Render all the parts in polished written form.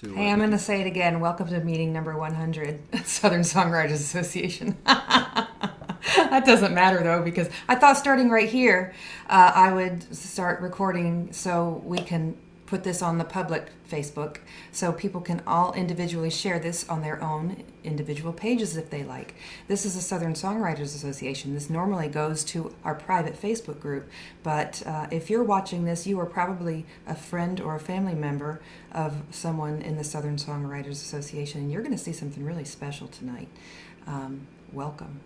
to. Hey, I'm going to say it again. Welcome to meeting number 100 at Southern Songwriters Association. That doesn't matter though, because I thought starting right here, I would start recording so we can put this on the public Facebook so people can all individually share this on their own individual pages if they like. This is a Southern Songwriters Association. This normally goes to our private Facebook group, but if you're watching this, you are probably a friend or a family member of someone in the Southern Songwriters Association, and you're going to see something really special tonight. Welcome.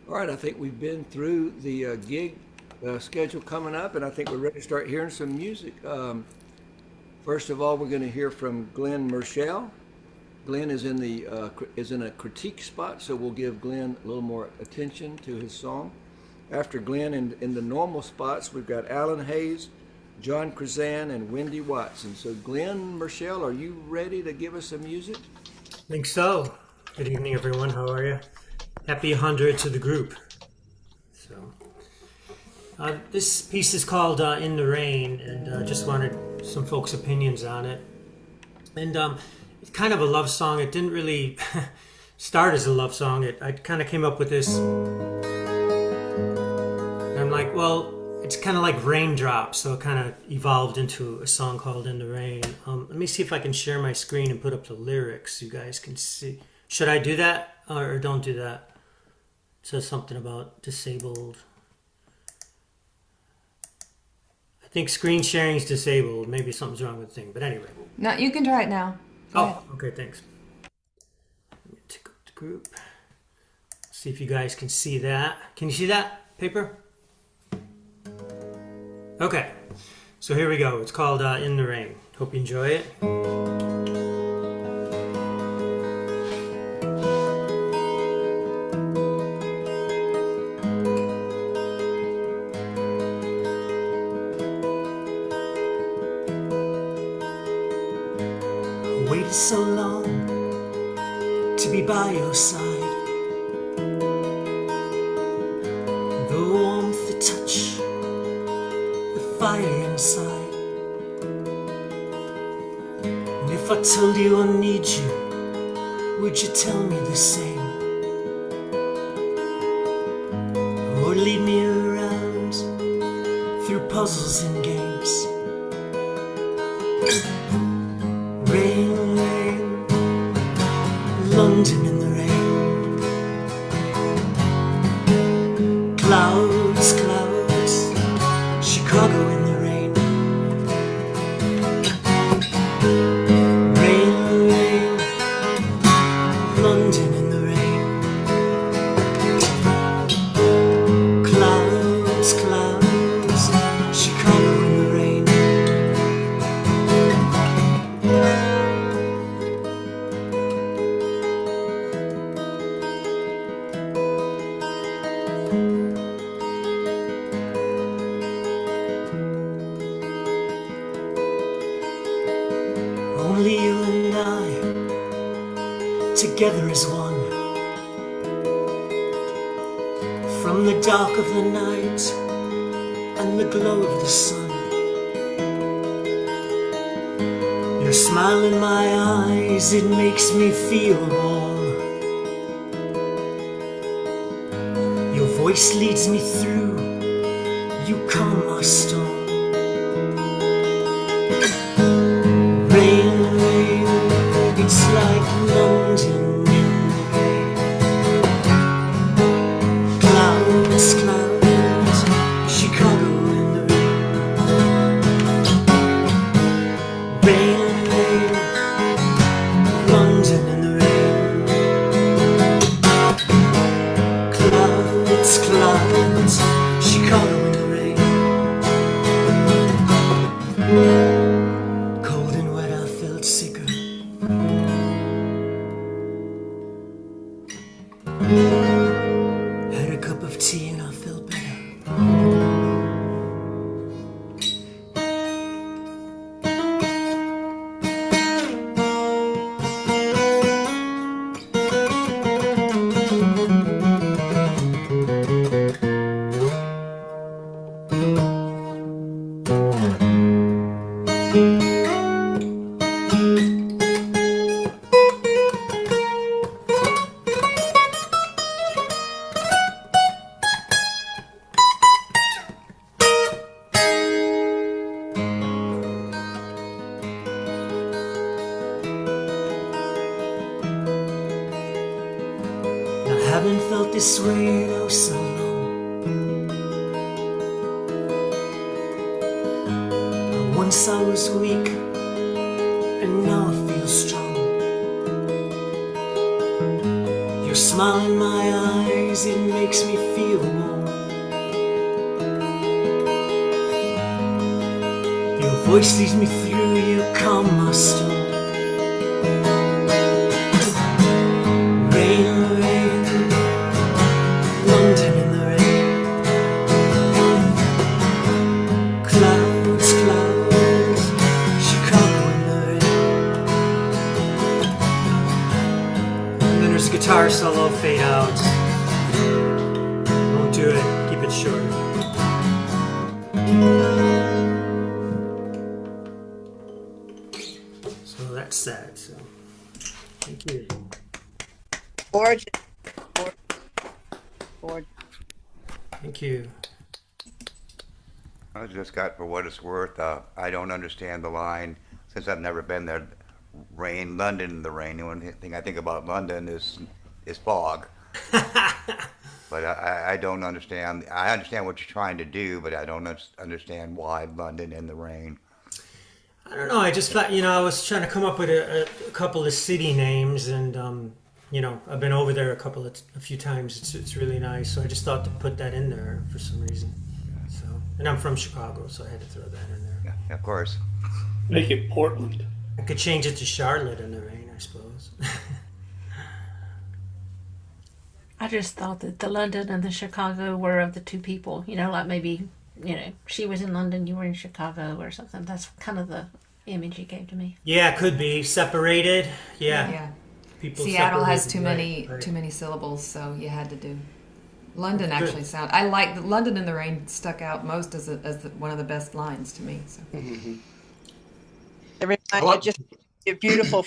All right, I think we've been through the gig schedule coming up, and I think we're ready to start hearing some music. First of all, we're going to hear from Glenn Mershell. Glenn is in a critique spot, so we'll give Glenn a little more attention to his song. After Glenn, in the normal spots, we've got Alan Hayes, John Krazan, and Wendy Watson. So Glenn Mershell, are you ready to give us some music? I think so. Good evening, everyone. How are you? Happy 100 to the group. So, this piece is called In the Rain, and just wanted some folks' opinions on it. And it's kind of a love song. It didn't really start as a love song. I kind of came up with this. And I'm like, well, it's kind of like raindrops, so it kind of evolved into a song called In the Rain. Let me see if I can share my screen and put up the lyrics so you guys can see. Should I do that or don't do that? It says something about disabled. I think screen sharing is disabled. Maybe something's wrong with the thing, but anyway. No, you can try it now. Go ahead. Okay, thanks. Let me take up the group. See if you guys can see that. Can you see that paper? Okay, so here we go. It's called In the Rain. Hope you enjoy it. Waited so long to be by your side. The warmth, the touch, the fire inside. And if I told you I need you, would you tell me the same? Or lead me around through puzzles and games? Rain, rain, London in the rain. Clouds, clouds, Chicago in the rain. Rain, rain, London in the rain. Clouds, clouds, Chicago in the rain. Only you and I, together as one. From the dark of the night and the glow of the sun. Your smile in my eyes, it makes me feel warm. Your voice leads me through, you calm my storm. Rain, rain, it's like London in the rain. Clouds, clouds, Chicago in the rain. Rain, rain, London in the rain. Clouds, clouds, Chicago in the rain. Cold and wet, I felt sicker. Had a cup of tea and I felt better. Haven't felt this way in oh so long. Once I was weak, and now I feel strong. Your smile in my eyes, it makes me feel warm. Your voice leads me through, you calm my storm. Rain, rain, London in the rain. Clouds, clouds, Chicago in the rain. And then there's a guitar solo fade out. Won't do it, keep it short. So that's that. So thank you. Gorgeous. Gorgeous. Thank you. I just got for what it's worth. I don't understand the line since I've never been there. Rain, London in the rain. The only thing I think about London is fog. But I don't understand. I understand what you're trying to do, but I don't understand why London in the rain. I don't know. I just thought, I was trying to come up with a couple of city names, and I've been over there a few times. It's really nice. So I just thought to put that in there for some reason. So, and I'm from Chicago, so I had to throw that in there. Yeah, of course. Make it Portland. I could change it to Charlotte in the rain, I suppose. I just thought that the London and the Chicago were of the two people, like maybe, she was in London, you were in Chicago or something. That's kind of the image you gave to me. Yeah, it could be separated. Yeah. Yeah. People Seattle has separated, right. too many syllables, so you had to do. London actually I like London in the rain stuck out most as one of the best lines to me. So. It reminds just a beautiful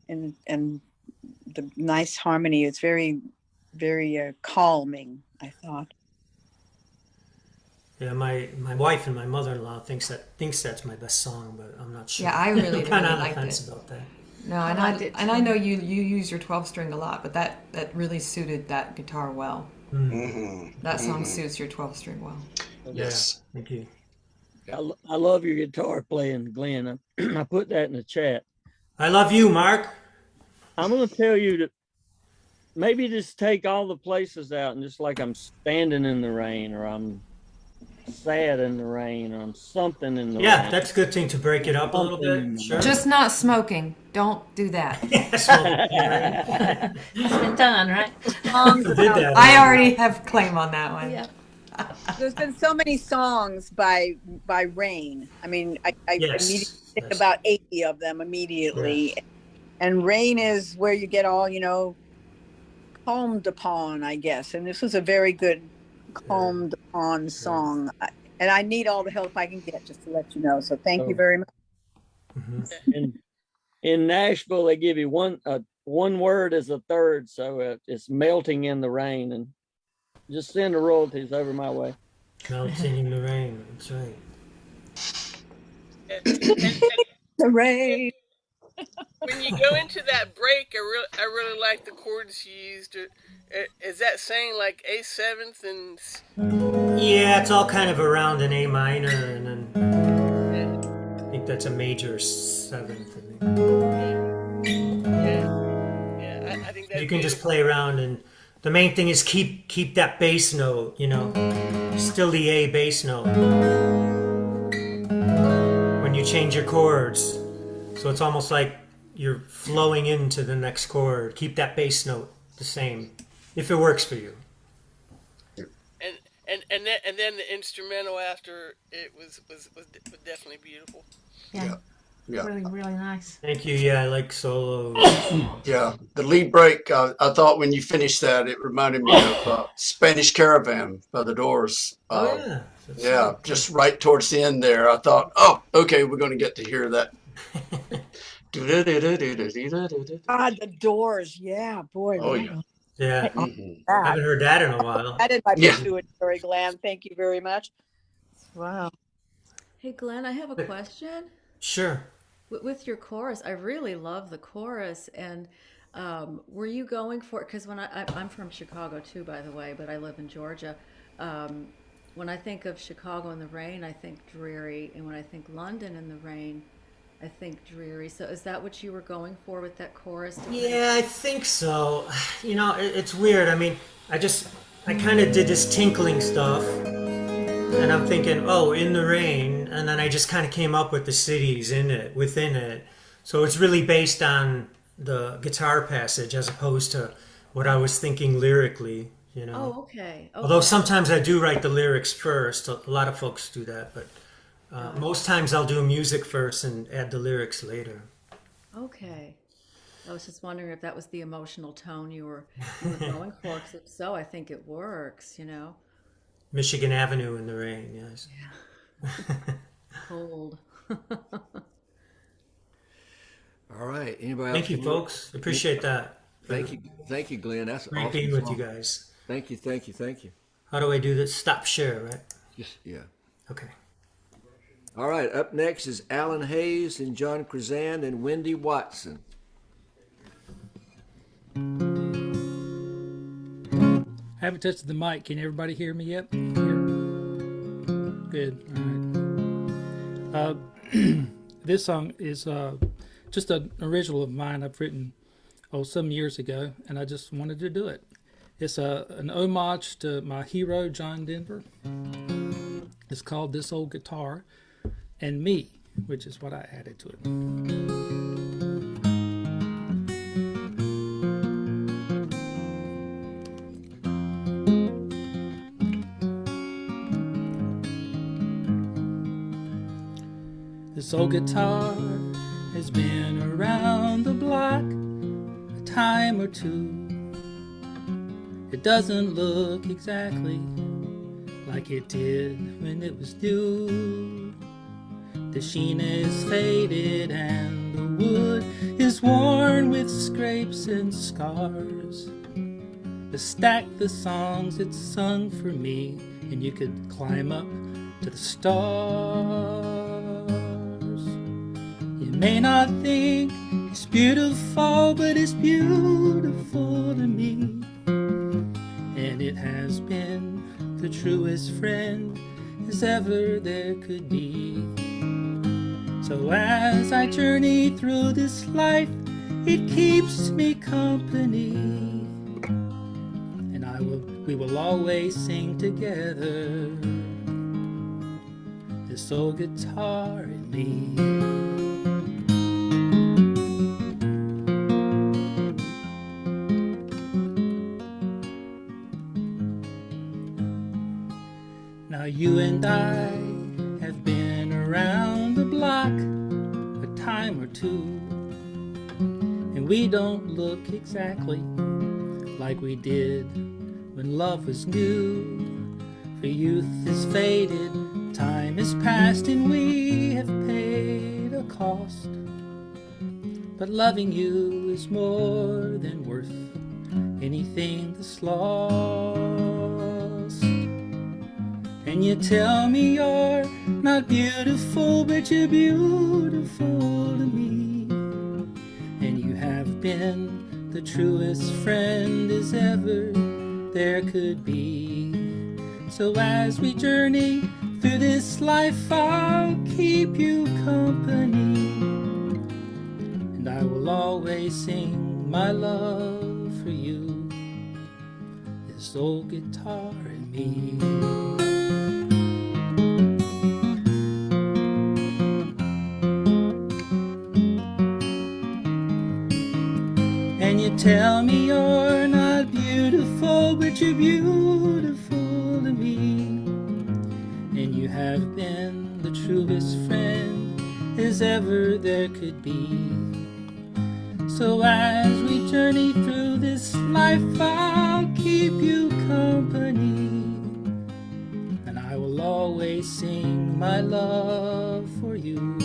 and the nice harmony. It's very, very calming, I thought. Yeah, my wife and my mother-in-law thinks that's my best song, but I'm not sure. Yeah, I really, I'm kind of really on the liked fence it. about that. No, and I did I know you use your 12-string a lot, but that really suited that guitar well. That song suits your 12-string well. Yes. Yeah, thank you. I love your guitar playing, Glenn. I put that in the chat. I love you, Mark. I'm going to tell you to maybe just take all the places out and just like I'm standing in the rain, or I'm sad in the rain, or I'm something in the rain. Yeah, that's a good thing to break it up a little bit. Sure. Just not smoking. Don't do that. Yes, well, yeah, It's been done, right? I did that. I already have claim on that one. Yeah. There's been so many songs by Rain. I mean, I Yes. immediately think Yes. about 80 of them immediately. And Rain is where you get all, calmed upon, I guess. And this was a very good calmed upon song. And I need all the help I can get, just to let you know. So thank you very much. And in Nashville, they give you one word as a third, so it's melting in the rain. And just send the royalties over my way. Melting in the rain. That's right. The rain. When you go into that break, I really like the chords you used. Is that saying like A seventh and? Yeah, it's all kind of around an A minor, and then I think that's a major seventh. I think. Yeah, I think that You can just play around, and the main thing is keep that bass note. Still the A bass note when you change your chords. So it's almost like you're flowing into the next chord. Keep that bass note the same, if it works for you. and then the instrumental after it was definitely beautiful. Yeah. Yeah. Really, really nice. Thank you. Yeah, I like solos. Yeah. The lead break, I thought when you finished that, it reminded me of Spanish Caravan by the Doors. Yeah. Yeah, just right towards the end there. I thought, oh, okay, we're going to get to hear that. The Doors. Yeah, boy. Oh, yeah. Yeah. Mhm. I haven't heard that in a while. That is my Yeah. pituitary gland. Thank you very much. Wow. Hey Glenn, I have a question. Sure. With your chorus, I really love the chorus, and Were you going for, because I'm from Chicago too, by the way, but I live in Georgia. When I think of Chicago in the rain, I think dreary, and when I think London in the rain, I think dreary. So is that what you were going for with that chorus? Yeah, I think so. You know, it's weird. I mean, I kind of did this tinkling stuff, and I'm thinking, oh, in the rain, and then I just kind of came up with the cities within it. So it's really based on the guitar passage as opposed to what I was thinking lyrically, you know. Oh, okay. Although Okay. sometimes I do write the lyrics first. A lot of folks do that, but most times I'll do music first and add the lyrics later. Okay. I was just wondering if that was the emotional tone you were going for. 'Cause if so, I think it works, you know. Michigan Avenue in the rain, yes. Cold. All right. Anybody else? Thank you, folks. Appreciate that. Thank you, Glenn. That's Great awesome being with you song. guys. Thank you. How do I do this? Stop share, right? Just yeah. Okay. All right. Up next is Alan Hayes and John Krazan and Wendy Watson. I haven't touched the mic. Can everybody hear me yet? Here. Good. All right. This song is just an original of mine I've written some years ago, and I just wanted to do it. It's an homage to my hero, John Denver. It's called This Old Guitar and Me, which is what I added to it. This old guitar has been around the block a time or two. It doesn't look exactly like it did when it was new. The sheen is faded and the wood is worn with scrapes and scars. To stack the songs it's sung for me, and you could climb up to the stars. You may not think it's beautiful, but it's beautiful to me. And it has been the truest friend as ever there could be. So as I journey through this life, it keeps me company. And we will always sing together. This old guitar and me. Now you and I have been around the block a time or two, and we don't look exactly like we did when love was new. For youth is faded, time is past, and we have paid a cost. But loving you is more than worth anything that's lost. And you tell me you're not beautiful, but you're beautiful to me. And you have been the truest friend as ever there could be. So as we journey through this life, I'll keep you company. And I will always sing my love for you. This old guitar and me. And you tell me you're not beautiful, but you're beautiful to me. And you have been the truest friend as ever there could be. So as we journey through this life, I'll keep you company. And I will always sing my love for you.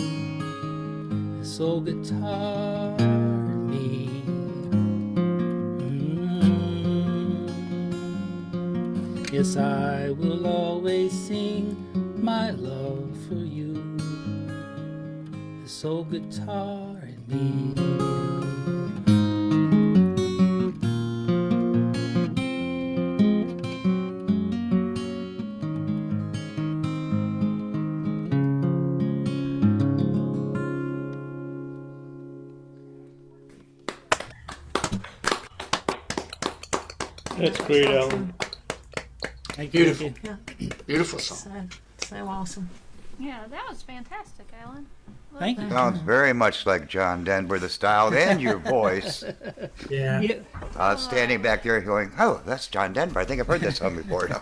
This old guitar and me. Yes, I will always sing my love for you. This old guitar and me. That's great, Alan. Thank you. Beautiful. Yeah. Beautiful song. So awesome. Yeah, that was fantastic, Alan. Thank you. Sounds very much like John Denver, the style and your voice. Yeah. Standing back there going, oh, that's John Denver. I think I've heard that song before. No.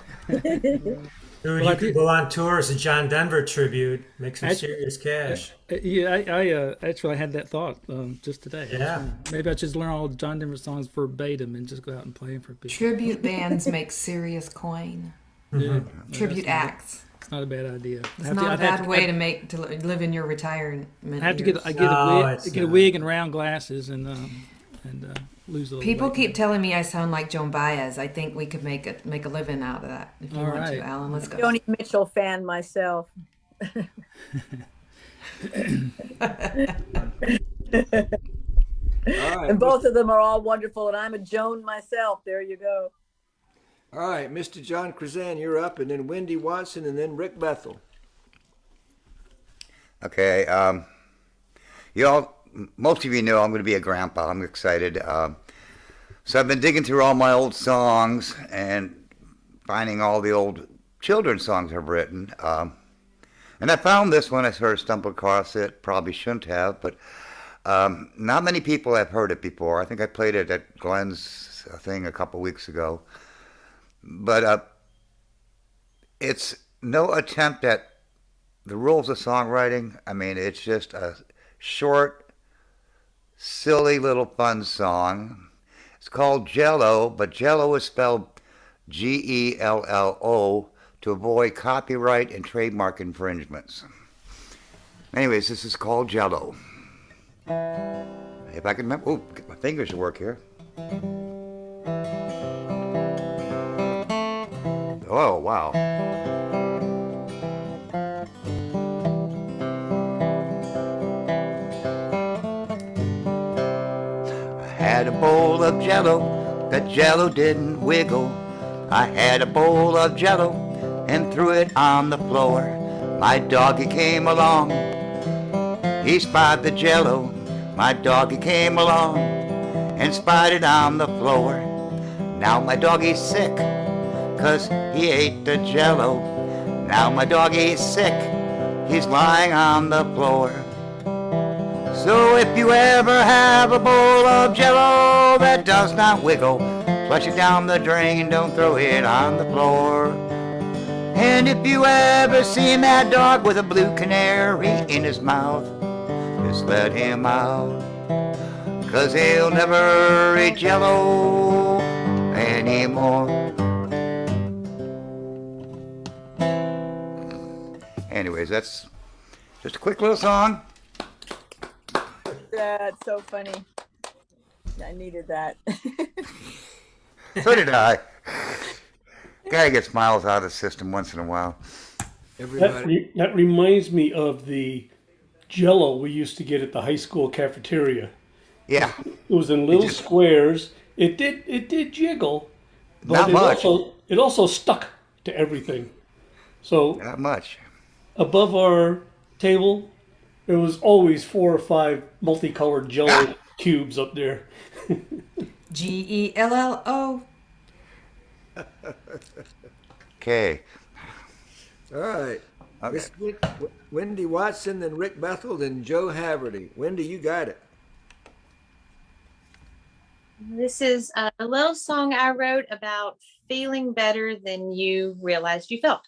Dude, you could go on tour as a John Denver tribute, make some serious cash. Yeah, I actually had that thought just today. Yeah. Maybe I should just learn all John Denver songs verbatim and just go out and play them for people. Tribute bands make serious coin. Yeah. Tribute acts. It's not a bad idea. It's not a bad way to live in your retirement. I have to get a wig and round glasses and lose a little People weight. keep telling me I sound like Joan Baez. I think we could make a living out of that. If you All want right. to, Alan, let's go. Joni Mitchell fan myself. All right. And both of them are all wonderful, and I'm a Joan myself. There you go. All right, Mr. John Krazan, you're up, and then Wendy Watson, and then Rick Bethel. Okay. Most of you know I'm going to be a grandpa. I'm excited. So I've been digging through all my old songs and finding all the old children's songs I've written. And I found this one. I sort of stumbled across it. Probably shouldn't have, but not many people have heard it before. I think I played it at Glenn's thing a couple weeks ago. But it's no attempt at the rules of songwriting. I mean, it's just a short, silly little fun song. It's called Jello, but Jello is spelled Gello to avoid copyright and trademark infringements. Anyways, this is called Jello. If I can remember, get my fingers to work here. Oh, wow. I had a bowl of Jello, that Jello didn't wiggle. I had a bowl of Jello and threw it on the floor. My doggy came along, he spied the Jello. My doggy came along and spied it on the floor. Now my doggy's sick, 'cause he ate the Jello. Now my doggy's sick, he's lying on the floor. So if you ever have a bowl of Jello that does not wiggle, flush it down the drain, don't throw it on the floor. And if you ever see a mad dog with a blue canary in his mouth, just let him out, 'cause he'll never eat Jello anymore. Anyways, that's just a quick little song. That's so funny. I needed that. So did I. Gotta get smiles out of the system once in a while. Everybody. That reminds me of the Jello we used to get at the high school cafeteria. Yeah. It was in little squares. It did jiggle, but Not much. It also stuck to everything. So Not much. above our table, there was always 4 or 5 multicolored Jello cubes up there. Gello. Okay. All right. Okay. Miss Wendy Watson, then Rick Bethel, then Joe Haverty. Wendy, you got it. This is a little song I wrote about feeling better than you realized you felt.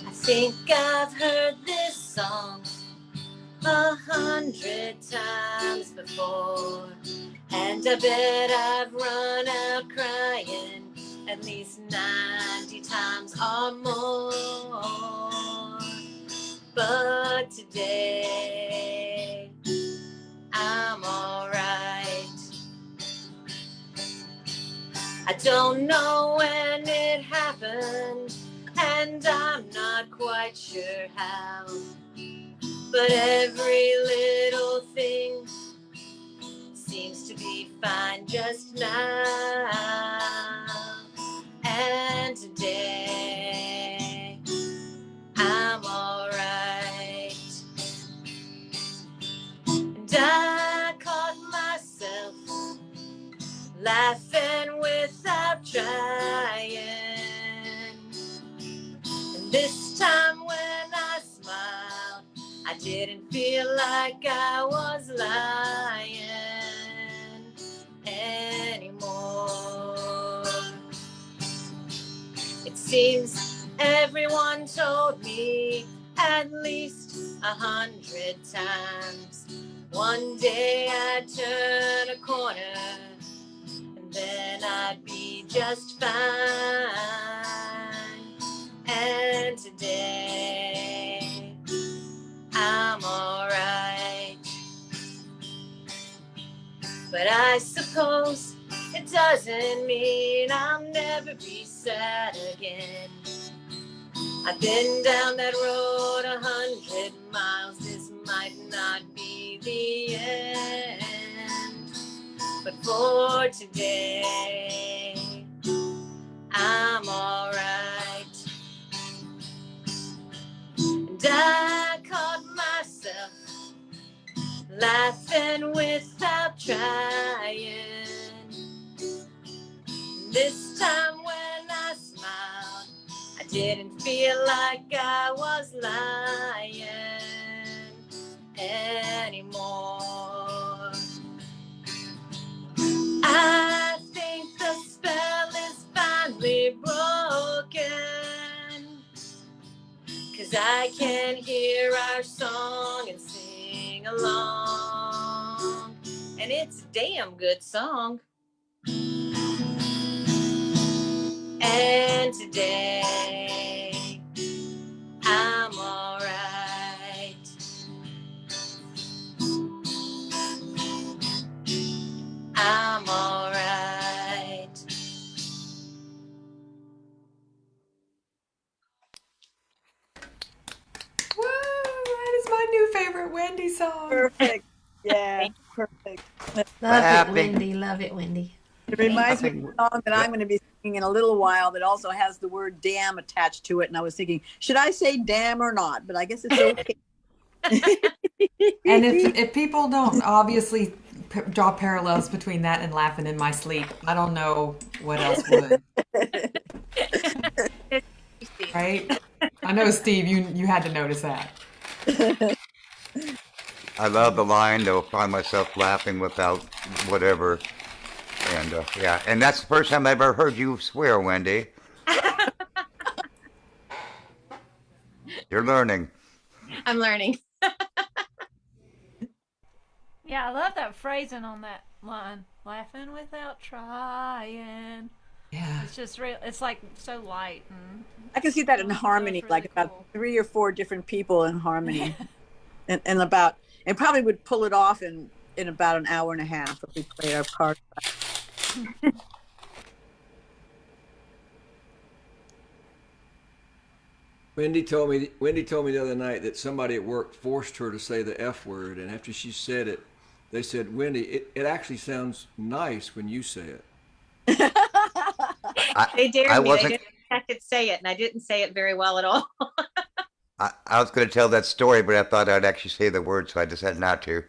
I think I've heard this song 100 times before, and I bet I've run out crying at least 90 times or more. But today I'm alright. I don't know when quite sure how. But every little thing seems to be fine just now. And today I'm alright. And I caught myself laughing without trying. And this time when I smiled, I didn't feel like I was lying anymore. It seems everyone told me at least 100 times. One day I'd turn a corner and then I'd be just fine. And today I'm alright. But I suppose it doesn't mean I'll never be sad again. I've been down that road 100 miles. This might not be the end, but for today I'm alright. And I caught myself laughing without trying. This time when I smiled, I didn't feel like I was lying anymore. I think the spell is finally broken, 'cause I can hear our song and sing along, and it's a damn good song. And today I'm alright. I'm alright. Woo! That is my new favorite Wendy song. Perfect. Yeah, perfect. Love it, Wendy. Love it, Wendy. It reminds me of a song that I'm going to be singing in a little while that also has the word damn attached to it. And I was thinking, should I say damn or not? But I guess it's okay. And if people don't obviously draw parallels between that and laughing in my sleep, I don't know what else would. Right? I know, Steve, you had to notice that. I love the line, though, find myself laughing without whatever. And yeah, and that's the first time I've ever heard you swear, Wendy. You're learning. I'm learning. Yeah, I love that phrasing on that line. Laughing without trying. Yeah. It's just real. It's like so light. And I can see that in harmony, really like about cool. 3 or 4 different people in harmony. and probably would pull it off in about an hour and a half if we played our cards. Wendy told me the other night that somebody at work forced her to say the F word, and after she said it, they said, "Wendy, it actually sounds nice when you say it." They dared I me. They wasn't. didn't think I could say it, and I didn't say it very well at all. I was going to tell that story, but I thought I'd actually say the word, so I decided not to.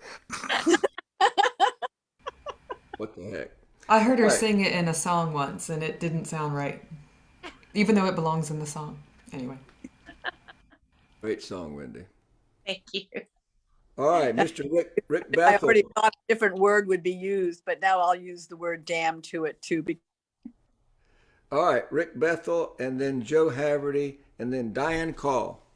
What the heck? I heard her Right. sing it in a song once, and it didn't sound right, even though it belongs in the song. Anyway. Great song, Wendy. Thank you. All right, Mr. Rick I Bethel. already thought a different word would be used, but now I'll use the word damn to it too. All right, Rick Bethel, and then Joe Haverty, and then Diane Call.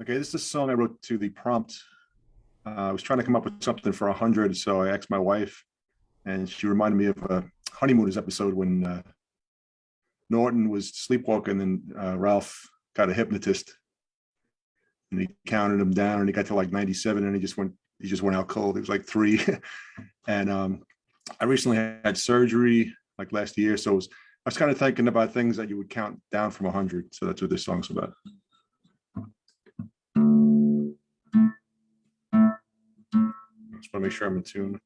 Okay, this is a song I wrote to the prompt. I was trying to come up with something for 100, so I asked my wife, and she reminded me of a Honeymooners episode when Norton was sleepwalking, and Ralph got a hypnotist, and he counted him down, and he got to like 97, and he just went out cold. It was like 3, and I recently had surgery like last year, so was kind of thinking about things that you would count down from 100. So that's what this song's about. Just want to make sure I'm in tune.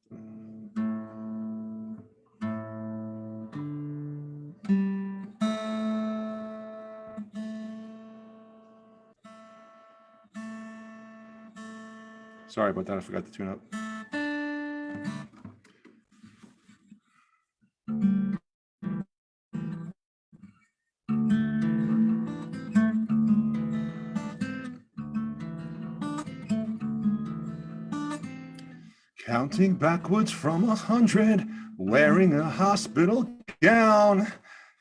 Sorry about that. I forgot to tune up. Counting backwards from 100, wearing a hospital gown,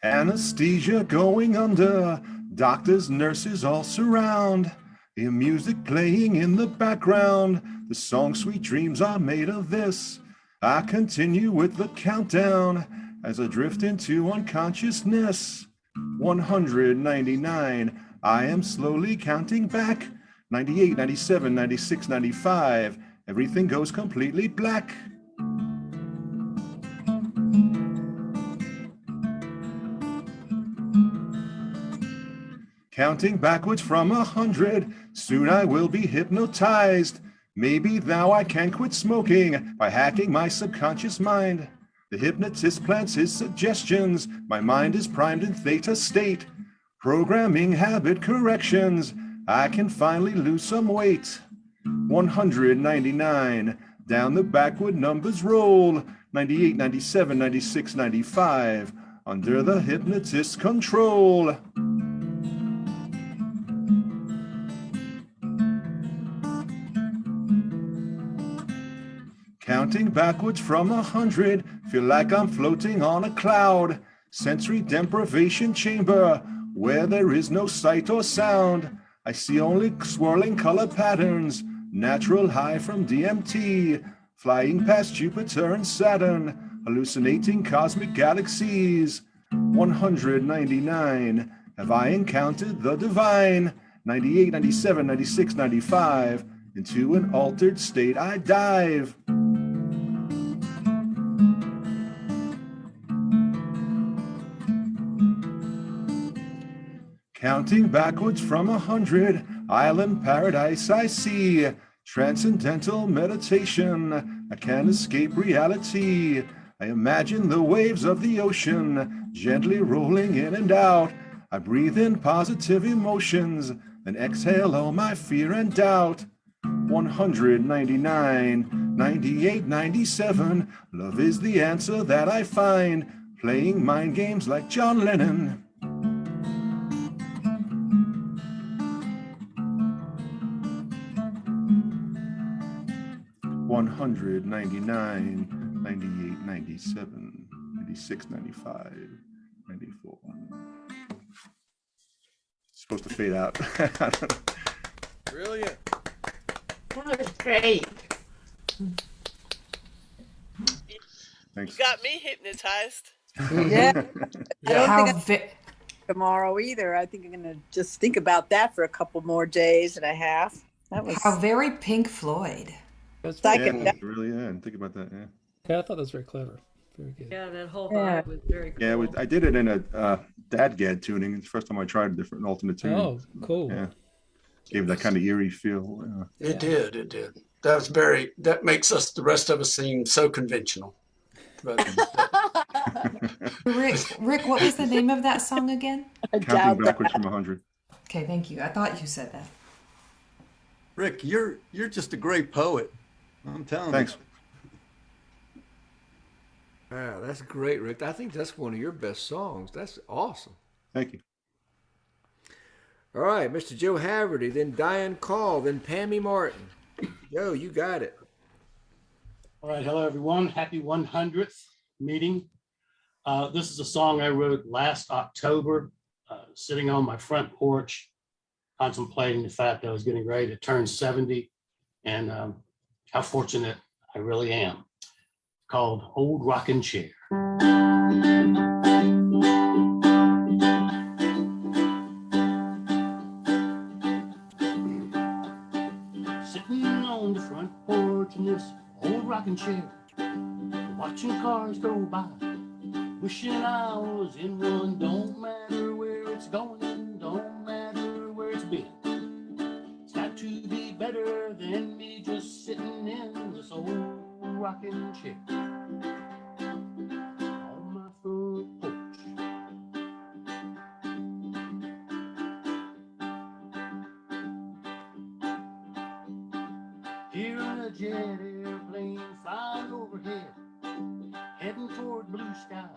anesthesia going under, doctors, nurses all surround, the music playing in the background, the song Sweet Dreams are made of this. I continue with the countdown as I drift into unconsciousness. 199, I am slowly counting back. 98, 97, 96, 95. Everything goes completely black. Counting backwards from 100, soon I will be hypnotized. Maybe now I can quit smoking by hacking my subconscious mind. The hypnotist plants his suggestions. My mind is primed in theta state. Programming habit corrections. I can finally lose some weight. 199, down the backward numbers roll. 98, 97, 96, 95, under the hypnotist's control. Counting backwards from 100, feel like I'm floating on a cloud. Sensory deprivation chamber, where there is no sight or sound. I see only swirling color patterns, natural high from DMT, flying past Jupiter and Saturn, hallucinating cosmic galaxies. 199, have I encountered the divine? 98, 97, 96, 95, into an altered state I dive. Counting backwards from 100, island paradise I see. Transcendental meditation, I can't escape reality. I imagine the waves of the ocean, gently rolling in and out. I breathe in positive emotions, then exhale all my fear and doubt. 199, 98, 97, love is the answer that I find. Playing mind games like John Lennon. 199, 98, 97, 96, 95, 94. It's supposed to fade out. Brilliant. That was great. Thanks. You got me hypnotized. Yeah. I don't How think I'm tomorrow either. I think I'm going to just think about that for a couple more days and a half. That was How very Pink Floyd. That's Yeah, psychedelic. really, yeah. Think about that, yeah. Yeah, I thought that was very clever. Very good. Yeah, that whole Yeah. vibe was very cool. Yeah, I did it in a DADGAD tuning. It's the first time I tried a different alternate tuning. Oh, cool. Yeah. Gave that kind of eerie feel. It did. That makes us, the rest of us, seem so conventional. But Rick, what was the name of that song again? Counting backwards from 100. Okay, thank you. I thought you said that. Rick, you're just a great poet. I'm telling Thanks. you. Wow, that's great, Rick. I think that's one of your best songs. That's awesome. Thank you. All right, Mr. Joe Haverty, then Diane Call, then Pammy Martin. Joe, you got it. All right, hello everyone. Happy 100th meeting. This is a song I wrote last October, sitting on my front porch, contemplating the fact that I was getting ready to turn 70 and how fortunate I really am. Called Old Rocking Chair. Sitting on the front porch in this old rocking chair, watching cars go by, Wishing I was in one, don't matter where it's going, don't matter where it's been. It's got to be better than me just sitting in this old rocking chair on my front porch. Hearing a jet airplane flying overhead, heading toward blue skies.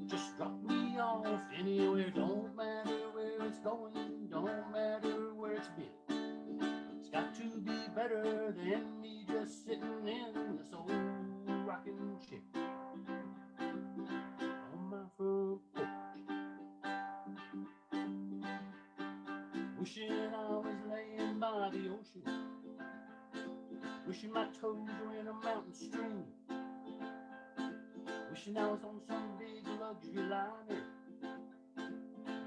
Just drop me off anywhere, don't matter where it's going, don't matter where it's been. It's got to be better than me just sitting in this old rocking chair on my front porch. Wishing I was laying by the ocean, wishing my toes were in a mountain stream, wishing I was on some big luxury liner,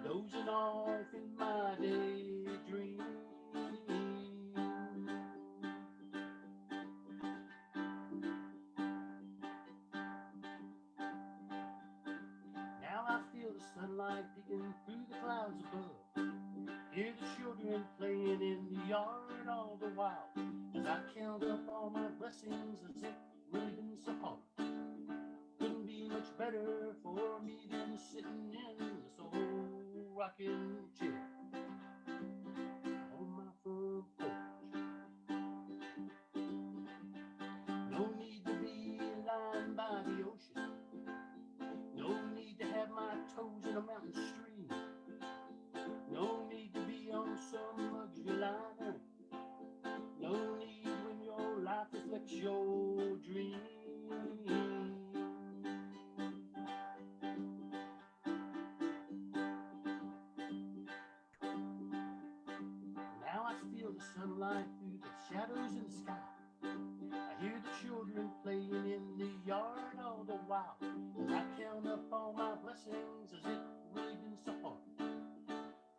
dozing off in my daydream. Now I feel the sunlight peeking through the clouds above, hear the children playing in the yard all the while, as I count up all my blessings as if really been so hard. Couldn't be much better for me than sitting in this old rocking chair on my front porch. No need to be lying by the ocean, no need to have my toes in a mountain stream, no need to be on some luxury liner, no need when your life reflects your dream. Now I feel the sunlight through the shadows in the sky. I hear the children playing in the yard all the while, as I count up all my blessings as if really been so hard.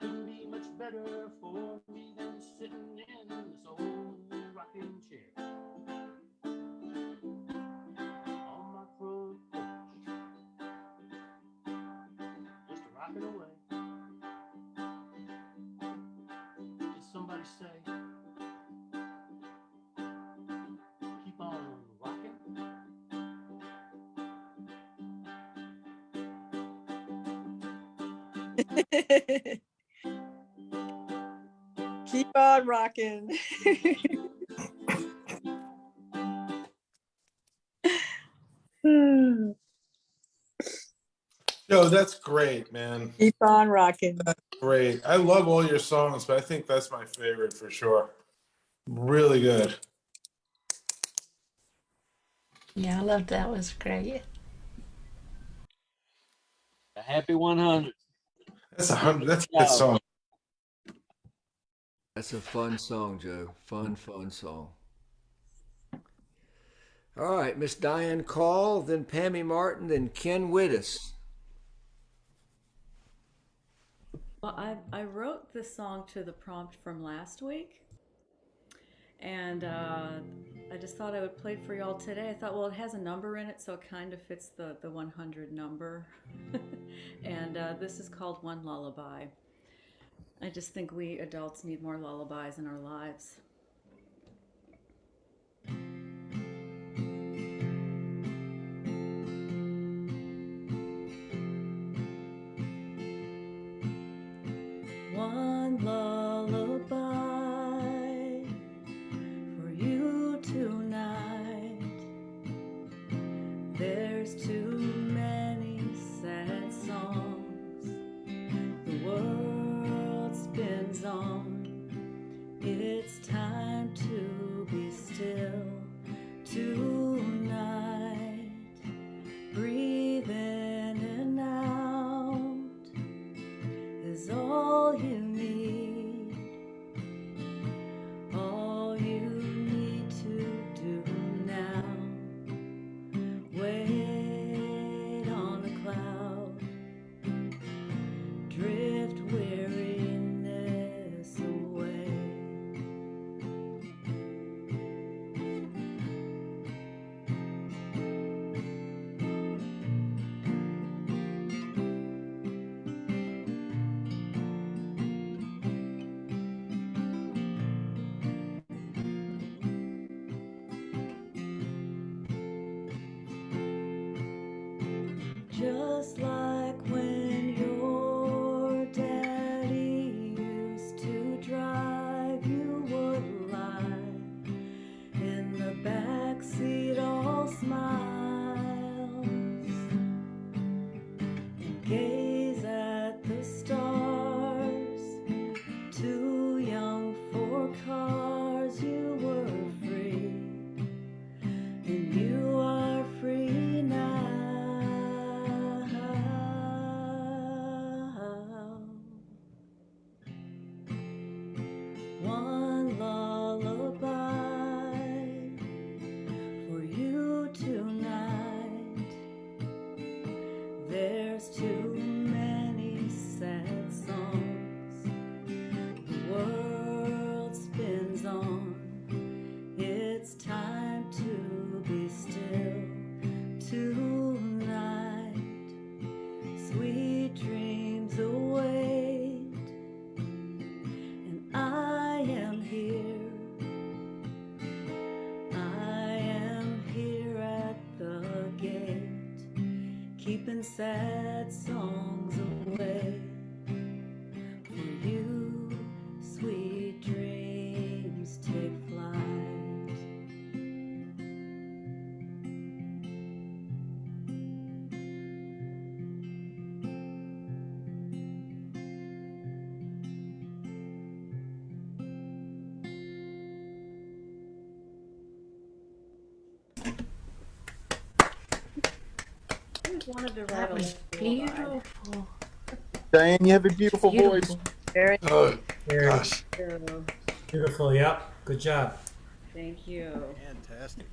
Couldn't be much better for me than sitting in this old rocking chair on my front porch, just rocking away. Did somebody say, keep on rocking? Keep on rocking. Yo, that's great, man. Keep on rocking. That's great. I love all your songs, but I think that's my favorite for sure. Really good. Yeah, I loved that. Was great. A happy 100. That's 100. That's a Yeah. good song. That's a fun song, Joe. Fun song. All right, Miss Diane Call, then Pammy Martin, then Ken Wittes. Well, I wrote this song to the prompt from last week, and I just thought I would play it for y'all today. I thought, well, it has a number in it, so it kind of fits the 100 number. And this is called One Lullaby. I just think we adults need more lullabies in our lives. One lullaby for you tonight. There's too many sad songs the world spins on. It's time just like when your daddy used to drive. You would lie in the back seat, all smiles, and gaze at the stars. Too young for cars, you were free, and you are free now. One lullaby for you tonight. There's too many sad songs the world spins on. It's time to be still tonight. Sweet dreams await, and I am here. I am here at the gate, keeping sad songs away. For you, sweet dreams take flight. I just wanted to write That a was lullaby. beautiful. Diane, you have a beautiful voice. Beautiful. Very Oh, Very gosh. beautiful. Yep. Good job. Thank you. Fantastic.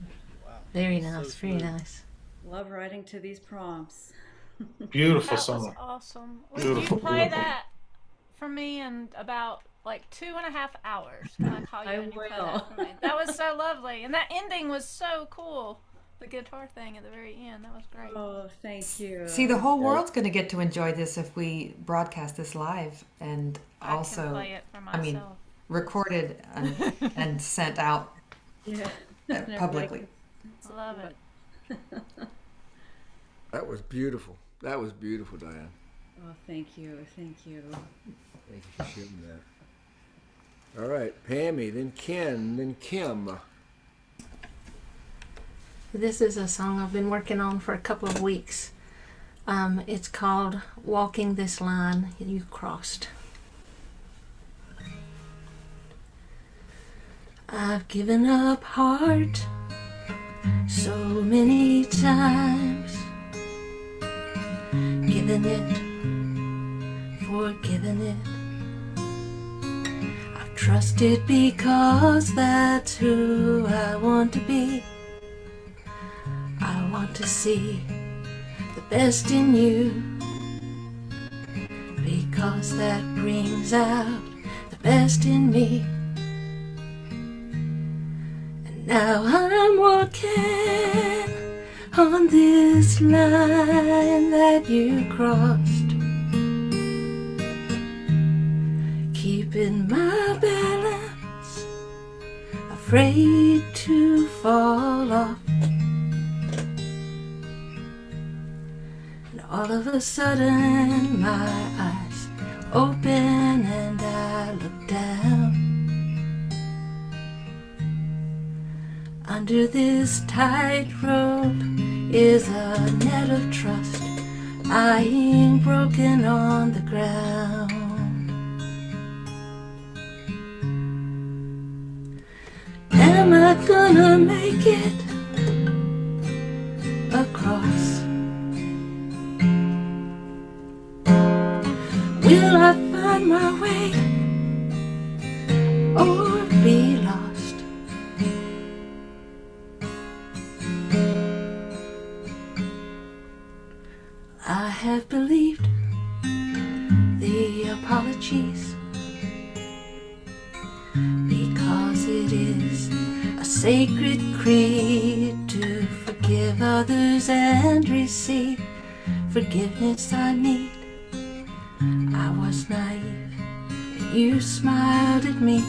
Wow. Very So nice. Very smooth. nice. Love writing to these prompts. Beautiful That was song. awesome. Would Beautiful, you play beautiful. that for me in about like 2.5 hours? Can I call you I and you play will. that for me? That was so lovely, and that ending was so cool. The guitar thing at the very end, that was great. Oh, thank you. See, the whole world's going to get to enjoy this if we broadcast this live and I also, can play it for I mean, myself. recorded and sent out Yeah. publicly. Love it. That was beautiful. That was beautiful, Diane. Oh, thank you. Thank you. Thank you for sharing that. All right, Pammy, then Ken, then Kim. This is a song I've been working on for a couple of weeks. It's called Walking This Line You Crossed. I've given up heart so many times, given it, forgiven it. I've trusted because that's who I want to be. I want to see the best in you, because that brings out the best in me. And now I'm walking on this line that you crossed, keeping my balance, afraid to fall off. All of a sudden my eyes open and I look down. Under this tight rope is a net of trust lying broken on the ground. Am I gonna make it across? Will I find my way or be lost? I have believed the apologies because it is a sacred creed to forgive others and receive forgiveness I need. I was naive and you smiled at me.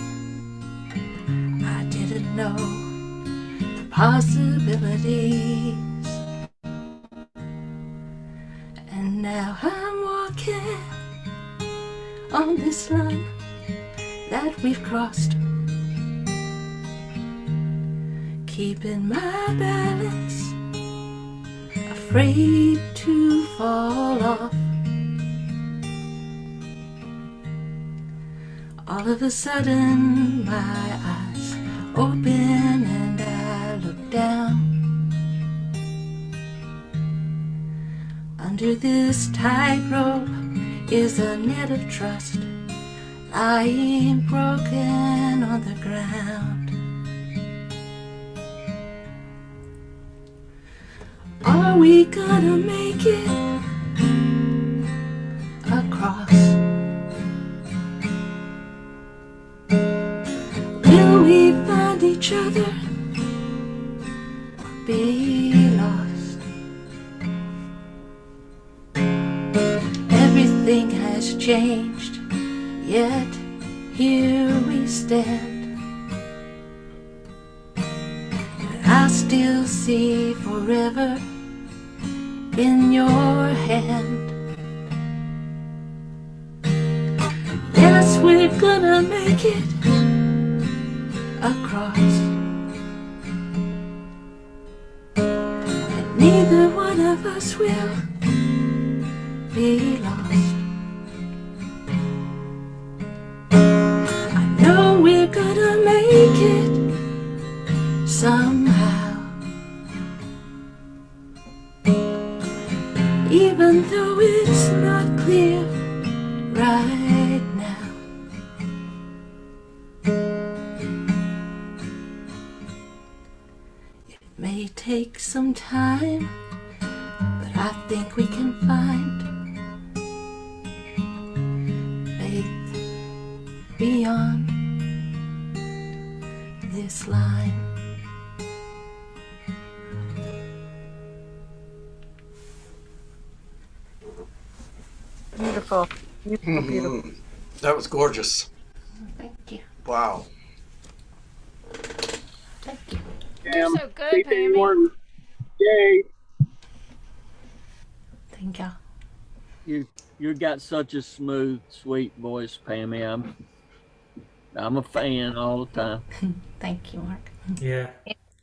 I didn't know the possibilities. And now I'm walking on this line that we've crossed, keeping my balance, afraid to fall off. All of a sudden my eyes open and I look down. Under this tightrope is a net of trust lying broken on the ground. Are we gonna make it across? Will we find each other or be lost? Everything has changed, yet here we stand. And I still see forever in your hand. Yes, we're gonna make it across, and neither one of us will be lost. I know we're gonna make it somehow, even though it's not clear right now. It may take some time, but I think we can find faith beyond this line. Beautiful. Beautiful, beautiful. That was gorgeous. Thank you. Wow. Thank you. You're so good, Pammy. Yay. Thank you. You got such a smooth, sweet voice, Pammy. I'm a fan all the time. Thank you, Mark. Yeah.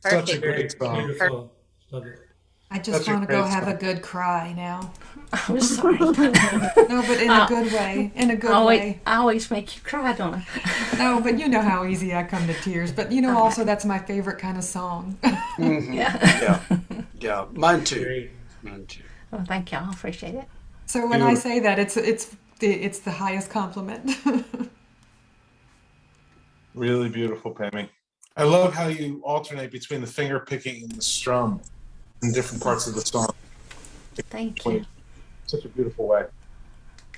Such a Very great song. beautiful. Love it. I just Such a want to go great have a song. good cry now. I'm sorry. No, but in a good way. In a good way. I always make you cry, don't I? No, but you know how easy I come to tears. But you know, also that's my favorite kind of song. Mhm. Yeah. Yeah. Mine too. Great. Mine too. Well, thank you. I appreciate it. So when I say that, it's the highest compliment. Really beautiful, Pammy. I love how you alternate between the finger picking and the strum in different parts of the song. Thank you. Such a beautiful way.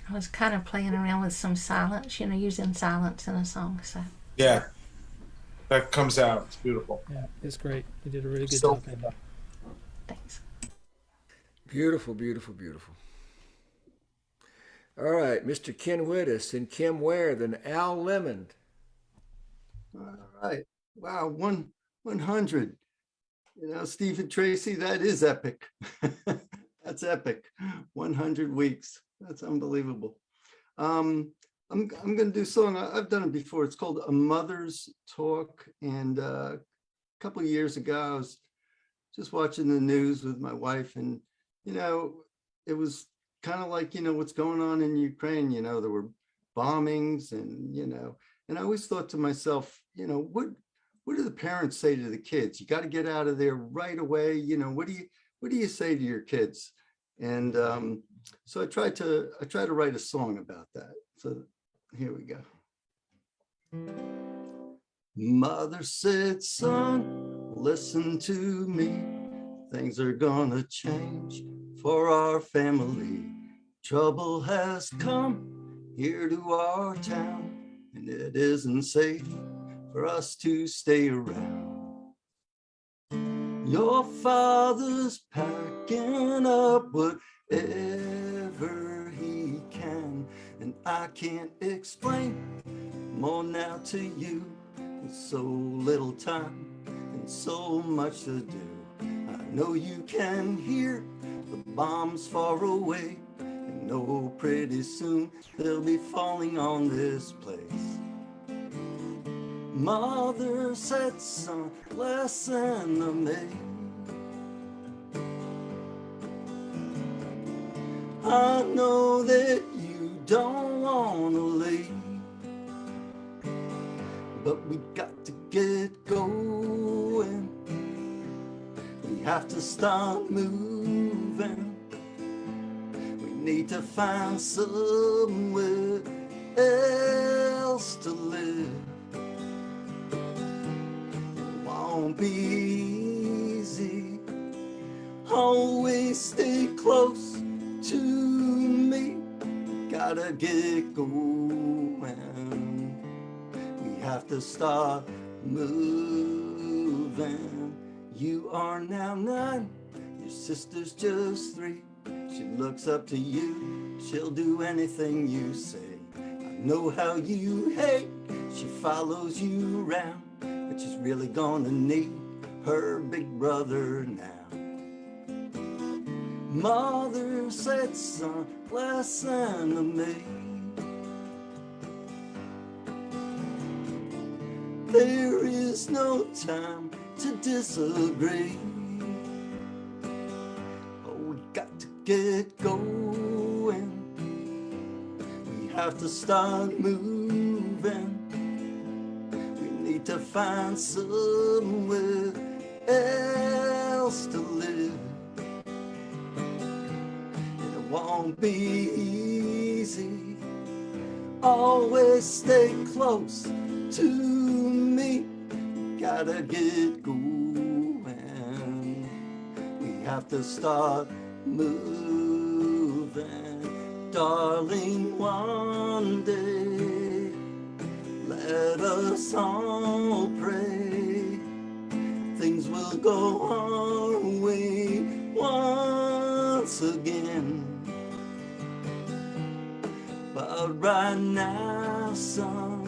I was kind of playing around with some silence, using silence in a song. So Yeah. That comes out. It's beautiful. Yeah, it's great. You did a really good So job. Pammy. thanks. Beautiful, beautiful, beautiful. All right, Mr. Ken Wittes and Kim Ware, then Al Lemon. All right. Wow. 100. Stephen Tracy, that is epic. That's epic. 100 weeks. That's unbelievable. I'm going to do a song. I've done it before. It's called A Mother's Talk. And a couple of years ago, I was just watching the news with my wife, and it was kind of like what's going on in Ukraine. There were bombings, and I always thought to myself, what do the parents say to the kids? You got to get out of there right away. What do you say to your kids? And so I try to write a song about that. So here we go. Mother said, son, listen to me. Things are gonna change for our family. Trouble has come here to our town, and it isn't safe for us to stay around. Your father's packing up whatever he can, and I can't explain more now to you. With so little time and so much to do. I know you can hear the bombs far away. know pretty soon they'll be falling on this place. Mother said, son, listen to me. I know that you don't want to leave, but we got to get going. We have to start moving. We need to find somewhere else to live. It won't be easy. Always stay close to me. Gotta get going. We have to start moving. You are now 9, your sister's just 3. She looks up to you, she'll do anything you say. I know how you hate, she follows you around, but she's really gonna need her big brother now. Mother said, son, listen to me. There is no time to disagree. Oh, we got to get going. We have to start moving. We need to find somewhere else to live. And it won't be easy. Always stay close to me. Gotta get going. We have to start moving. Darling, one day, let us all pray. Things will go our way once again. But right now, son,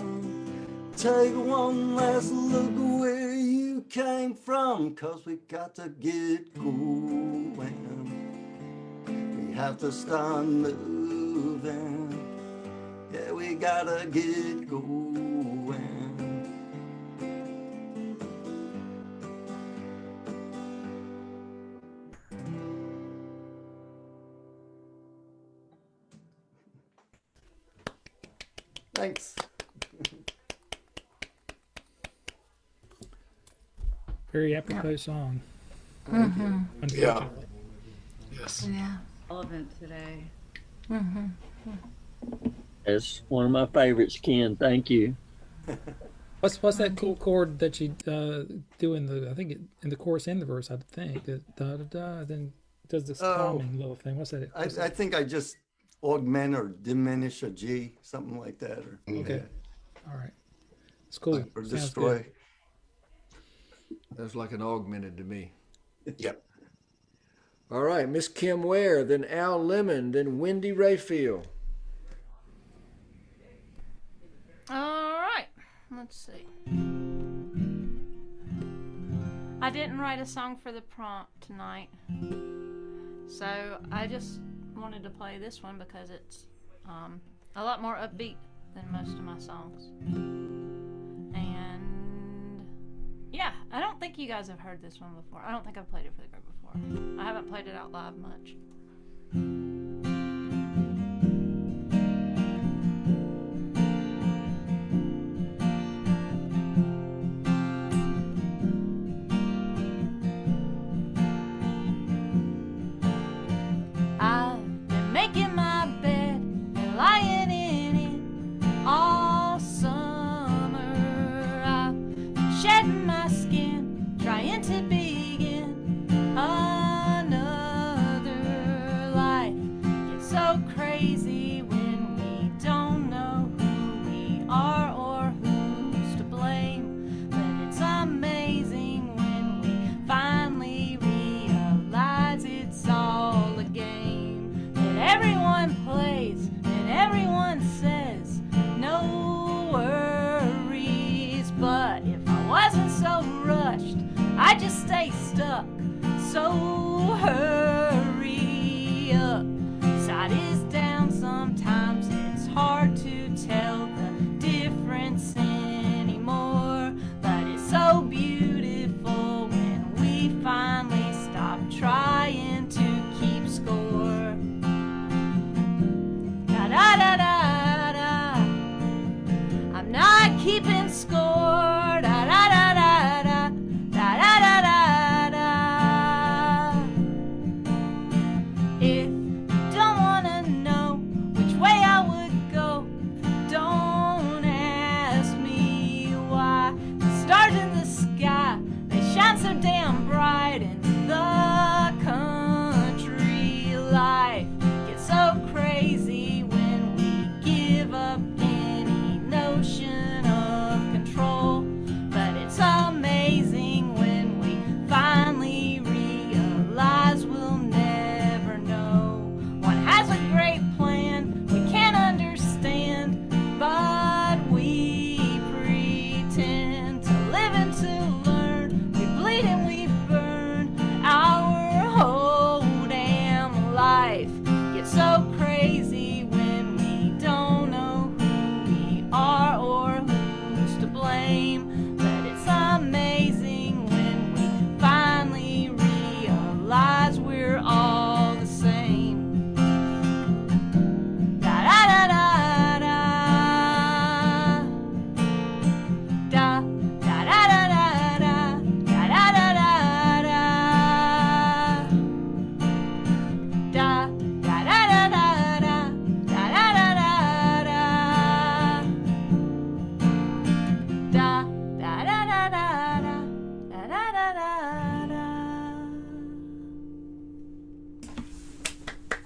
take one last look where you came from, 'cause we got to get going. We have to start moving. Yeah, we gotta get going. Thanks. Very apropos song. Mm-hmm. Unfortunately. Yes. Yeah. Relevant today. Mm-hmm. It's one of my favorites, Ken. Thank you. What's that cool chord that you do in the, I think in the chorus and the verse, I think. Da da da, then it does this calming little thing. What's that? I think I just augment or diminish a G, something like that. Or, Okay. All right. It's cool. Or Sounds destroy. good. That's like an augmented to me. Yep. All right, Miss Kim Ware, then Al Lemon, then Wendy Rayfield. All right, let's see. I didn't write a song for the prompt tonight, so I just wanted to play this one because it's a lot more upbeat than most of my songs. And yeah, I don't think you guys have heard this one before. I don't think I've played it for the group before. I haven't played it out loud much. I've been making my bed and lying in it all summer. I've been shedding my skin, trying to begin another life. It's so crazy when we don't know who we are or who's to blame. But it's amazing when we finally realize it's all a game that everyone plays and everyone says no worries. But if I wasn't so rushed, I'd just stay stuck. So hurry up, side is down.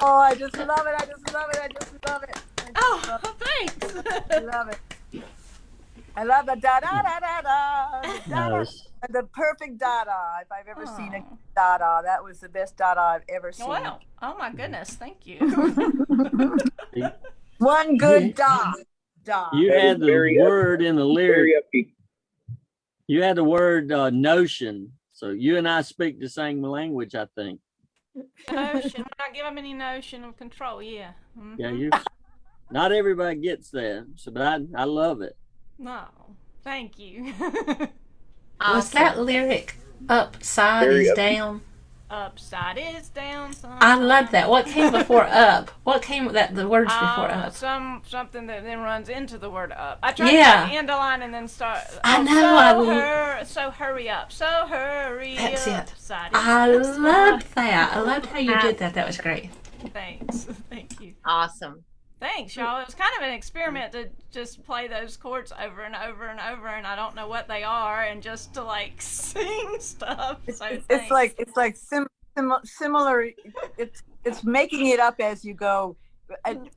Oh, I just love it. I just love it. I just love it. Oh, thanks. I love it. I love the da da da da da. Nice. The perfect da-da. If I've ever seen a da-da, that was the best da-da I've ever seen. Wow. Oh my goodness. Thank you. One good da. You had the word in the lyric. You had the word notion. So you and I speak the same language, I think. Notion. When I give them any notion of control, yeah. Yeah, you. Not everybody gets that, so but I love it. No, thank you. Was that lyric upside is down? Upside is down. I love that. What came before up? What came with that? The words before up. Something that then runs into the word up. I tried to end a line and then start. I know. So hurry up. So hurry up. That's it. Upside I is down. loved that. I loved how you did that. That was great. Thanks. Thank you. Awesome. Thanks, y'all. It was kind of an experiment to just play those chords over and over and over, and I don't know what they are, and just to like sing stuff. So it's like similar. It's making it up as you go, and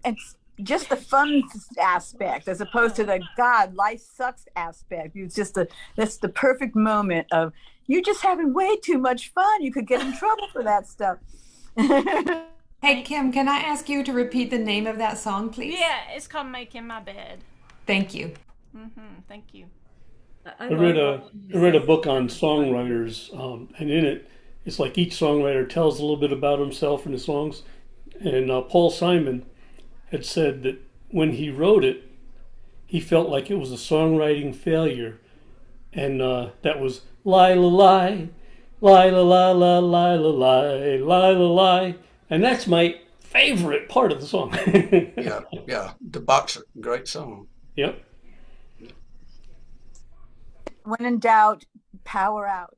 just the fun aspect as opposed to the God life sucks aspect. It's just that's the perfect moment of you just having way too much fun. You could get in trouble for that stuff. Hey, Kim, can I ask you to repeat the name of that song, please? Yeah, it's called Making My Bed. Thank you. Thank you. I read a book on songwriters, and in it, it's like each songwriter tells a little bit about himself in the songs. And Paul Simon had said that when he wrote it, he felt like it was a songwriting failure. And that was lie, la, lie, lie, la, la, la, lie, la, lie, lie, la, lie. And that's my favorite part of the song. Yeah. The Boxer, great song. Yep. When in doubt, power out.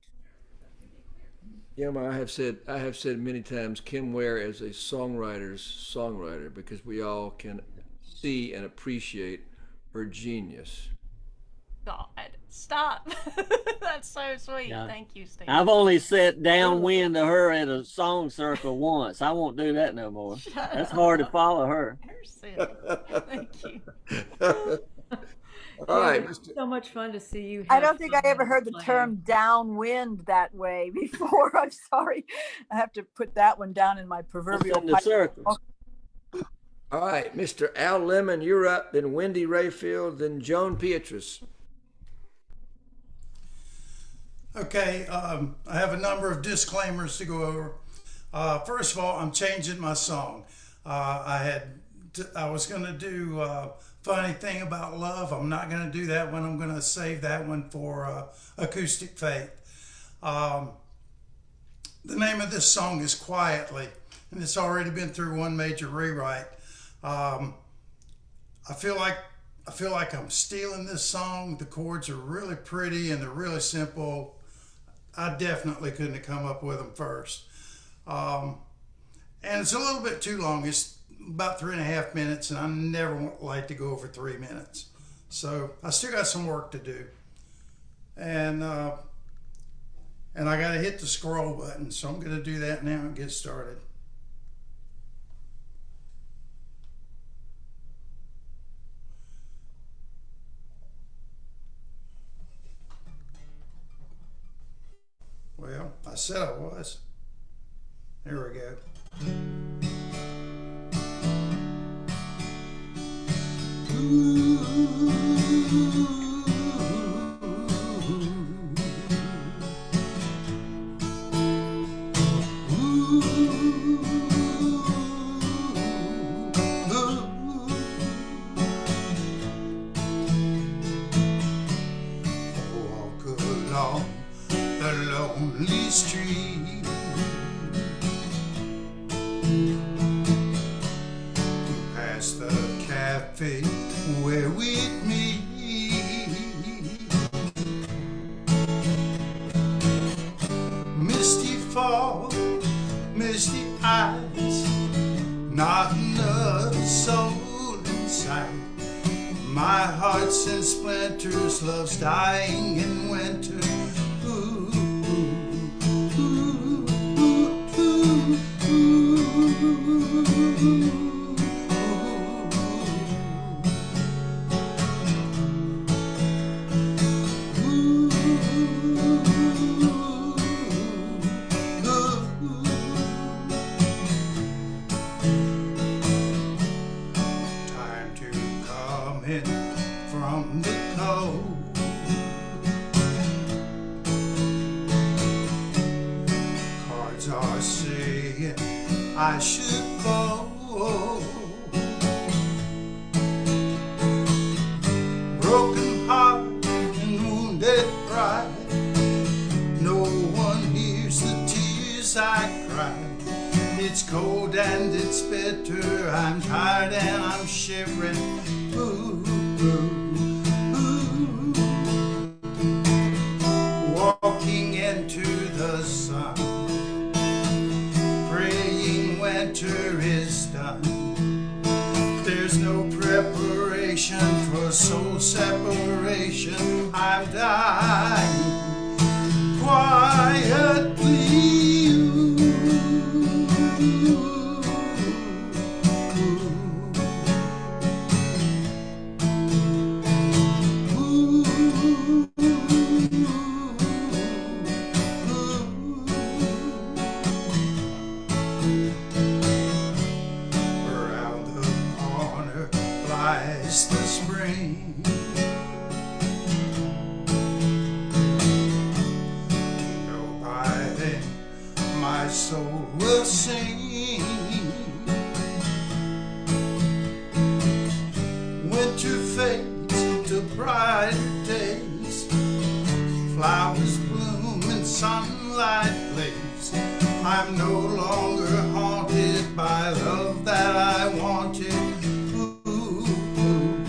Yeah, I have said many times, Kim Ware is a songwriter's songwriter because we all can see and appreciate her genius. God, stop. That's so sweet. Yeah. Thank you, Steve. I've only said downwind to her at a song circle once. I won't do that no more. That's hard to follow her. You're silly. Thank you. All right. It's so much fun to see you. I don't think I ever heard the term downwind that way before. I'm sorry. I have to put that one down in my proverbial in the circles. All right, Mr. Al Lemon, you're up, then Wendy Rayfield, then Joan Pietrus. Okay, I have a number of disclaimers to go over. First of all, I'm changing my song. I was going to do Funny Thing About Love. I'm not going to do that one. I'm going to save that one for Acoustic Faith. The name of this song is Quietly, and it's already been through one major rewrite. I feel like I'm stealing this song. The chords are really pretty and they're really simple. I definitely couldn't have come up with them first. And it's a little bit too long. It's about 3.5 minutes, and I never like to go over 3 minutes. So I still got some work to do. And I got to hit the scroll button, so I'm going to do that now and get started. Well, I said I was. There we go. Walk along the lonely street, past the cafe where we'd meet. Misty fall, misty eyes, not another soul in sight. My heart's in splinters, love's dying in winter. I should go. Broken heart and wounded pride, no one hears the tears I cry. It's cold and it's bitter, I'm tired and I'm shivering. Ooh, ooh, ooh. Walking into the sun, praying winter is done. There's no preparation for soul separation. I'm dying quietly. Around the corner flies the spring. Know by then my soul will sing. Winter fades into brighter days. Flowers bloom and sunlight plays. I'm no longer haunted by love that I wanted. Ooh, ooh, ooh,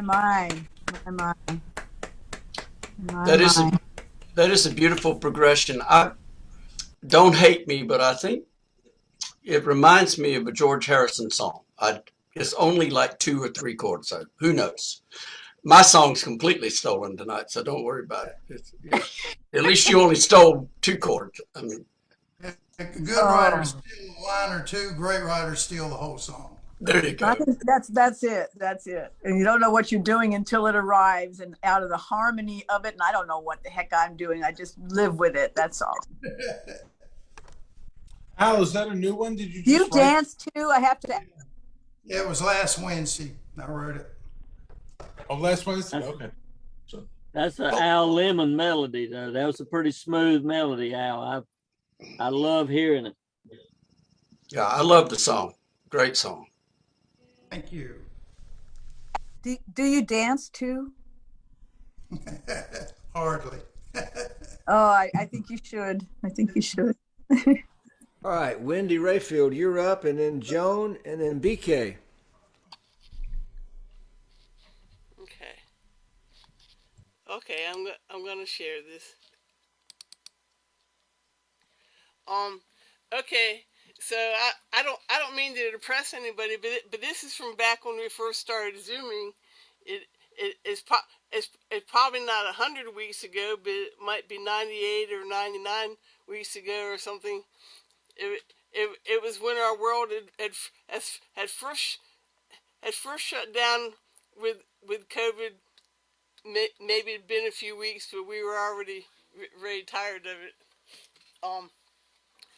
My. That is a beautiful progression. I don't hate me, but I think it reminds me of a George Harrison song. It's only like 2 or 3 chords, so who knows? My song's completely stolen tonight, so don't worry about it. At least you only stole 2 chords. I mean, good writers steal a line or two, great writers steal the whole song. There you go. I think that's it. That's it. And you don't know what you're doing until it arrives, and out of the harmony of it. And I don't know what the heck I'm doing. I just live with it. That's all. Al, is that a new one? Did you Do you just write? dance too? I have to. Yeah, it was last Wednesday. I wrote it. Oh, last Wednesday? Okay. So, That's an Al Lemon melody, though. That was a pretty smooth melody, Al. I love hearing it. yeah, I love the song. Great song. Thank you. Do you dance too? Hardly. Oh, I think you should. I think you should. All right, Wendy Rayfield, you're up, and then Joan, and then BK. Okay, I'm gonna share this. Okay, so I don't mean to depress anybody, but this is from back when we first started Zooming. It's probably not 100 weeks ago, but it might be 98 or 99 weeks ago or something. It was when our world had first shut down with COVID. Maybe it'd been a few weeks, but we were already very tired of it.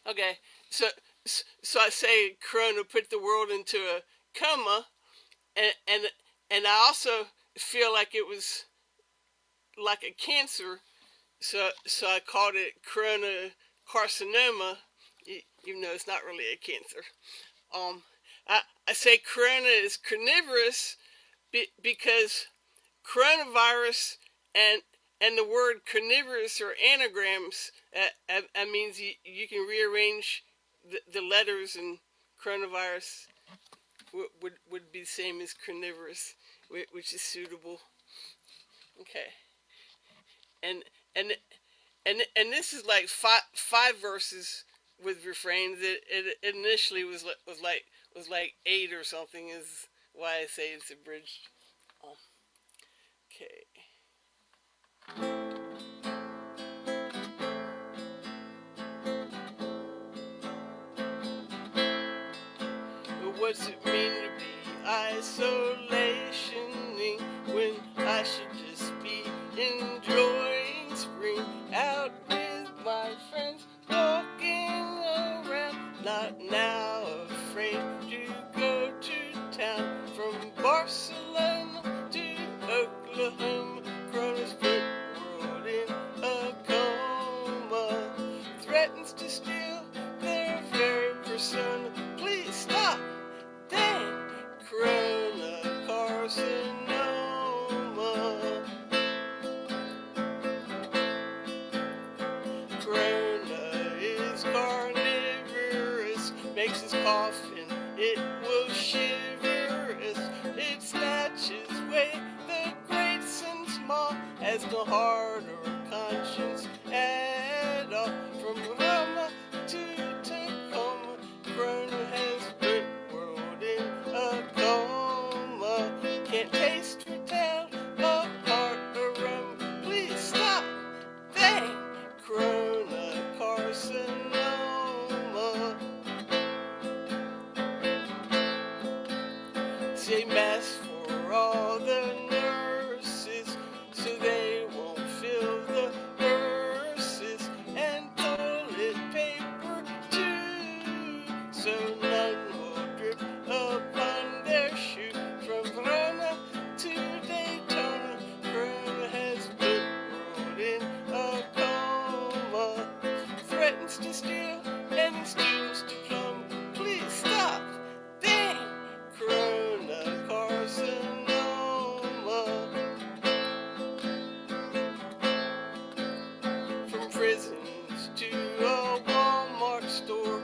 Okay, so I say Corona put the world into a coma, and I also feel like it was like a cancer, so I called it Corona carcinoma, even though it's not really a cancer. I say Corona is carnivorous because coronavirus and the word carnivorous are anagrams. That means you can rearrange the letters, and coronavirus would be the same as carnivorous, which is suitable. Okay, and this is like five verses with refrains. It initially was like 8 or something. Is why I say it's abridged. Okay. What's it mean to be isolated? now afraid to go to town. From Barcelona to Oklahoma, Corona's put world in a coma. Threatens to steal their very persona. Please stop. Dang, Corona carcinoma. Corona is carnivorous, makes us cough and it will shiver us. It snatches away the greats and small, has no heart or conscience at all. From Roma to Tacoma, Corona has put world in a coma. Can't taste or tell apart or rum. Please stop. Dang, Corona carcinoma. Say mass for all the nurses, so they won't fill the hearses, and toilet paper too, so none will drip upon their shoe. From Verona to Daytona, Corona has put world in a coma. Threatens to steal any students diploma. Please stop. Dang, Corona carcinoma. From prisons to a Walmart store,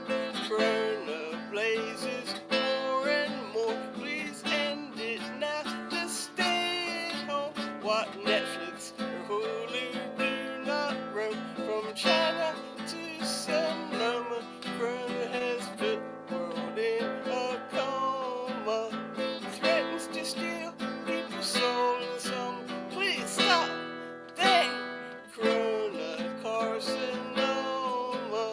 Corona blazes more and more. Please end it now. Just stay at home. Watch Netflix or Hulu. Do not roam. From China to Sonoma, Corona has put world in a coma. Threatens to steal people's soul and some. Please stop. Dang, Corona carcinoma.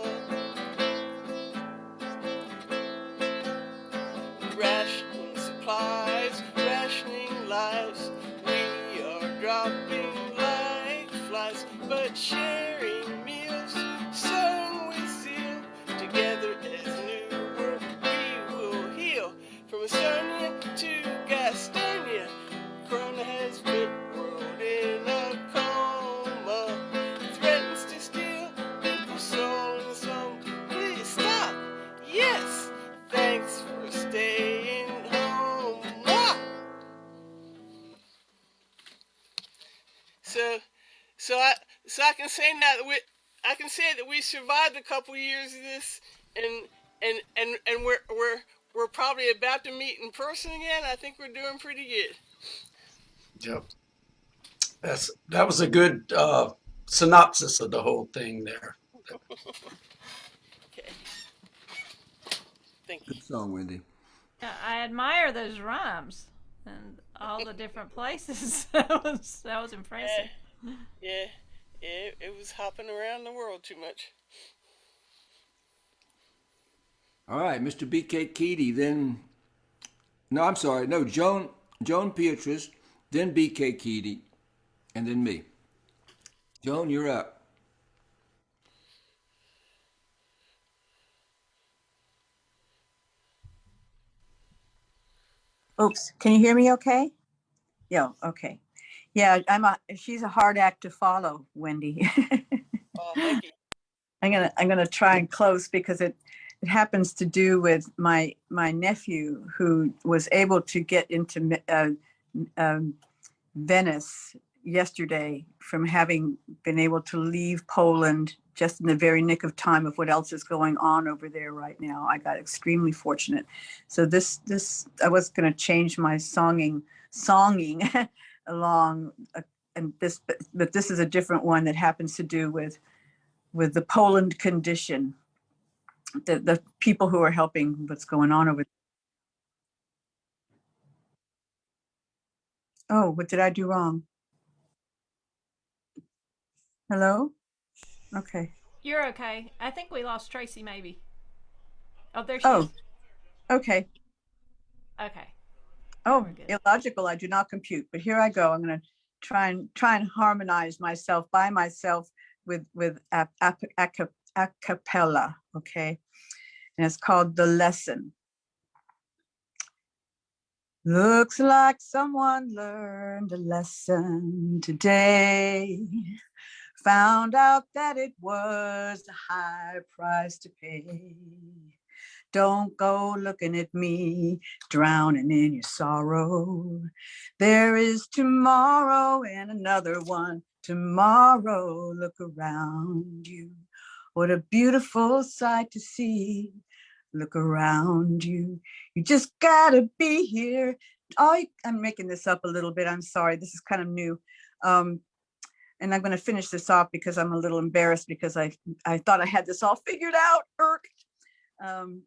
Rationing supplies, rationing lives. We are dropping like flies, but sharing meals, sung with zeal. Together as new world we will heal. From Estonia to Gastonia, Corona has put world in a coma. Threatens to steal people's soul and some. Please stop. Yes, thanks for staying home. Mwah! So I can say now that we survived a couple years of this, and we're probably about to meet in person again. I think we're doing pretty good. Yep. That was a good synopsis of the whole thing there. Okay. Thank you. Good song, Wendy. I admire those rhymes and all the different places. that was impressive. Yeah, it was hopping around the world too much. All right, Mr. B.K. Keedy, then. No, I'm sorry. No, Joan Beatrice, then B.K. Keedy, and then me. Joan, you're up. Oops, can you hear me okay? Yeah, okay. Yeah, she's a hard act to follow, Wendy. Oh, thank you. I'm gonna try and close because it happens to do with my nephew who was able to get into Venice yesterday from having been able to leave Poland just in the very nick of time of what else is going on over there right now. I got extremely fortunate. So this I was going to change my songing along, and but this is a different one that happens to do with the Poland condition, the people who are helping what's going on over there. Oh, what did I do wrong? Hello? Okay. You're okay. I think we lost Tracy maybe. Oh, there she Oh, is. okay. Okay. Oh, illogical. I do not compute. But here I go. I'm going to try and harmonize myself by myself with a cappella. Okay. and it's called The Lesson. Looks like someone learned a lesson today. Found out that it was a high price to pay. Don't go looking at me, drowning in your sorrow. There is tomorrow and another one tomorrow. Look around you. What a beautiful sight to see. Look around you. You just gotta be here. I'm making this up a little bit. I'm sorry. This is kind of new. And I'm going to finish this off because I'm a little embarrassed because I thought I had this all figured out. Do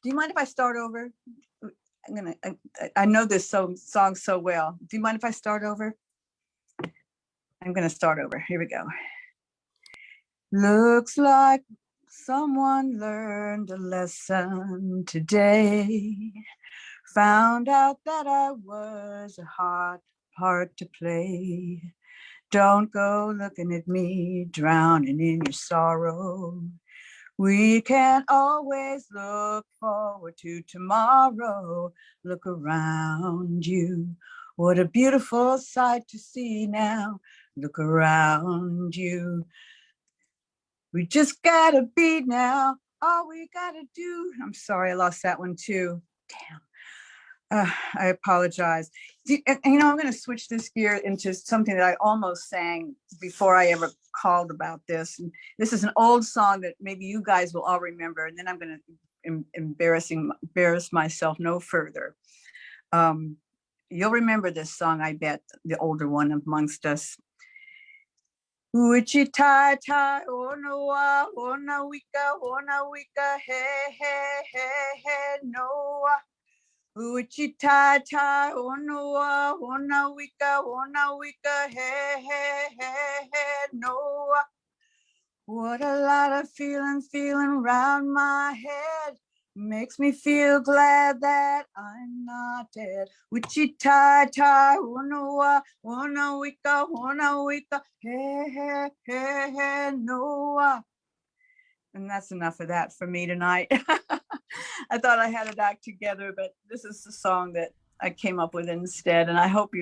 you mind if I start over? I know this song so well. Do you mind if I start over? I'm going to start over. Here we go. Looks like someone learned a lesson today. Found out that I was a hard part to play. Don't go looking at me, drowning in your sorrow. We can't always look forward to tomorrow. Look around you. What a beautiful sight to see now. Look around you. We just gotta be now. All we gotta do. I'm sorry, I lost that one too. Damn. I apologize. I'm going to switch this gear into something that I almost sang before I ever called about this. And this is an old song that maybe you guys will all remember. And then I'm going to embarrass myself no further. You'll remember this song, I bet, the older one amongst us. Wichita, oh no, wika, hey, no. Wichita, oh no, wika, hey, no. What a lot of feeling round my head. Makes me feel glad that I'm not dead. Wichita, oh no, wika, hey, no. And that's enough of that for me tonight. I thought I had it back together, but this is the song that I came up with instead. And I hope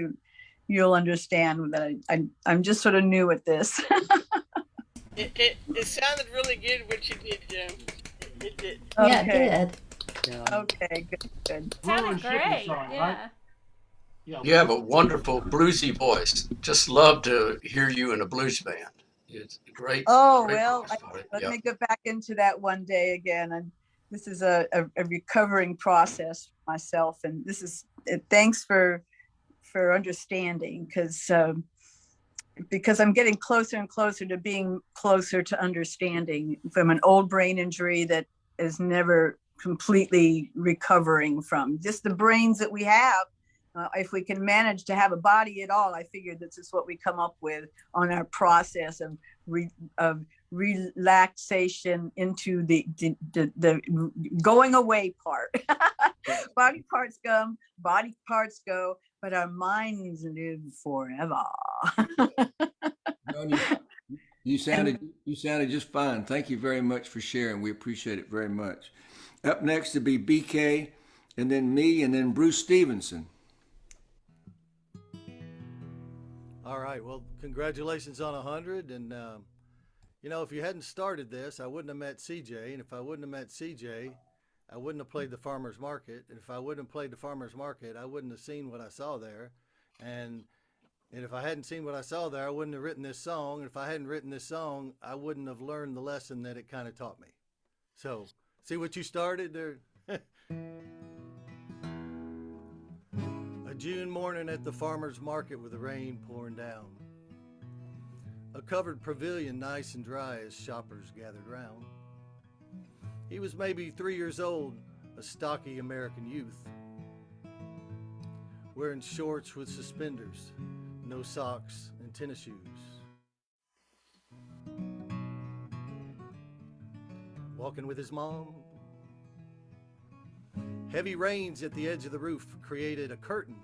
you'll understand that I'm just sort of new at this. It sounded really good what you did, Jim. It did. Yeah, Okay. it Yeah. Okay, good. Sounded great. Yeah. You have a wonderful bluesy voice. Just love to hear you in a blues band. It's great. Oh, great well, voice for it. let Yep. me get back into that one day again. And this is a recovering process for myself. And this is, thanks for understanding, because I'm getting closer and closer to being closer to understanding from an old brain injury that is never completely recovering from. Just the brains that we have. If we can manage to have a body at all, I figured this is what we come up with on our process of relaxation into the going away part. Body parts come, body parts go, but our minds live forever. You sounded just fine. Thank you very much for sharing. We appreciate it very much. Up next to be BK, and then me, and then Bruce Stevenson. All right. Well, congratulations on 100. And, if you hadn't started this, I wouldn't have met CJ. And if I wouldn't have met CJ, I wouldn't have played the farmer's market. And if I wouldn't have played the farmer's market, I wouldn't have seen what I saw there. And if I hadn't seen what I saw there, I wouldn't have written this song. And if I hadn't written this song, I wouldn't have learned the lesson that it kind of taught me. So, see what you started there? A June morning at the farmer's market with the rain pouring down. A covered pavilion nice and dry as shoppers gathered round. He was maybe 3 years old, a stocky American youth, wearing shorts with suspenders, no socks and tennis shoes. Walking with his mom. Heavy rains at the edge of the roof created a curtain.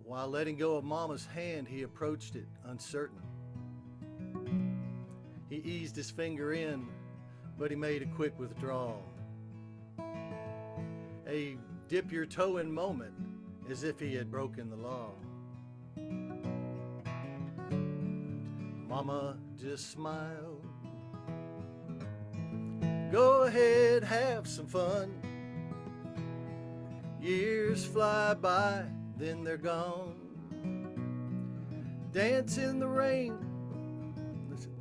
While letting go of Mama's hand, he approached it, uncertain. He eased his finger in, but he made a quick withdrawal. A dip your toe in moment, as if he had broken the law. Mama just smiled. Go ahead, have some fun. Years fly by, then they're gone. Dance in the rain. Listen.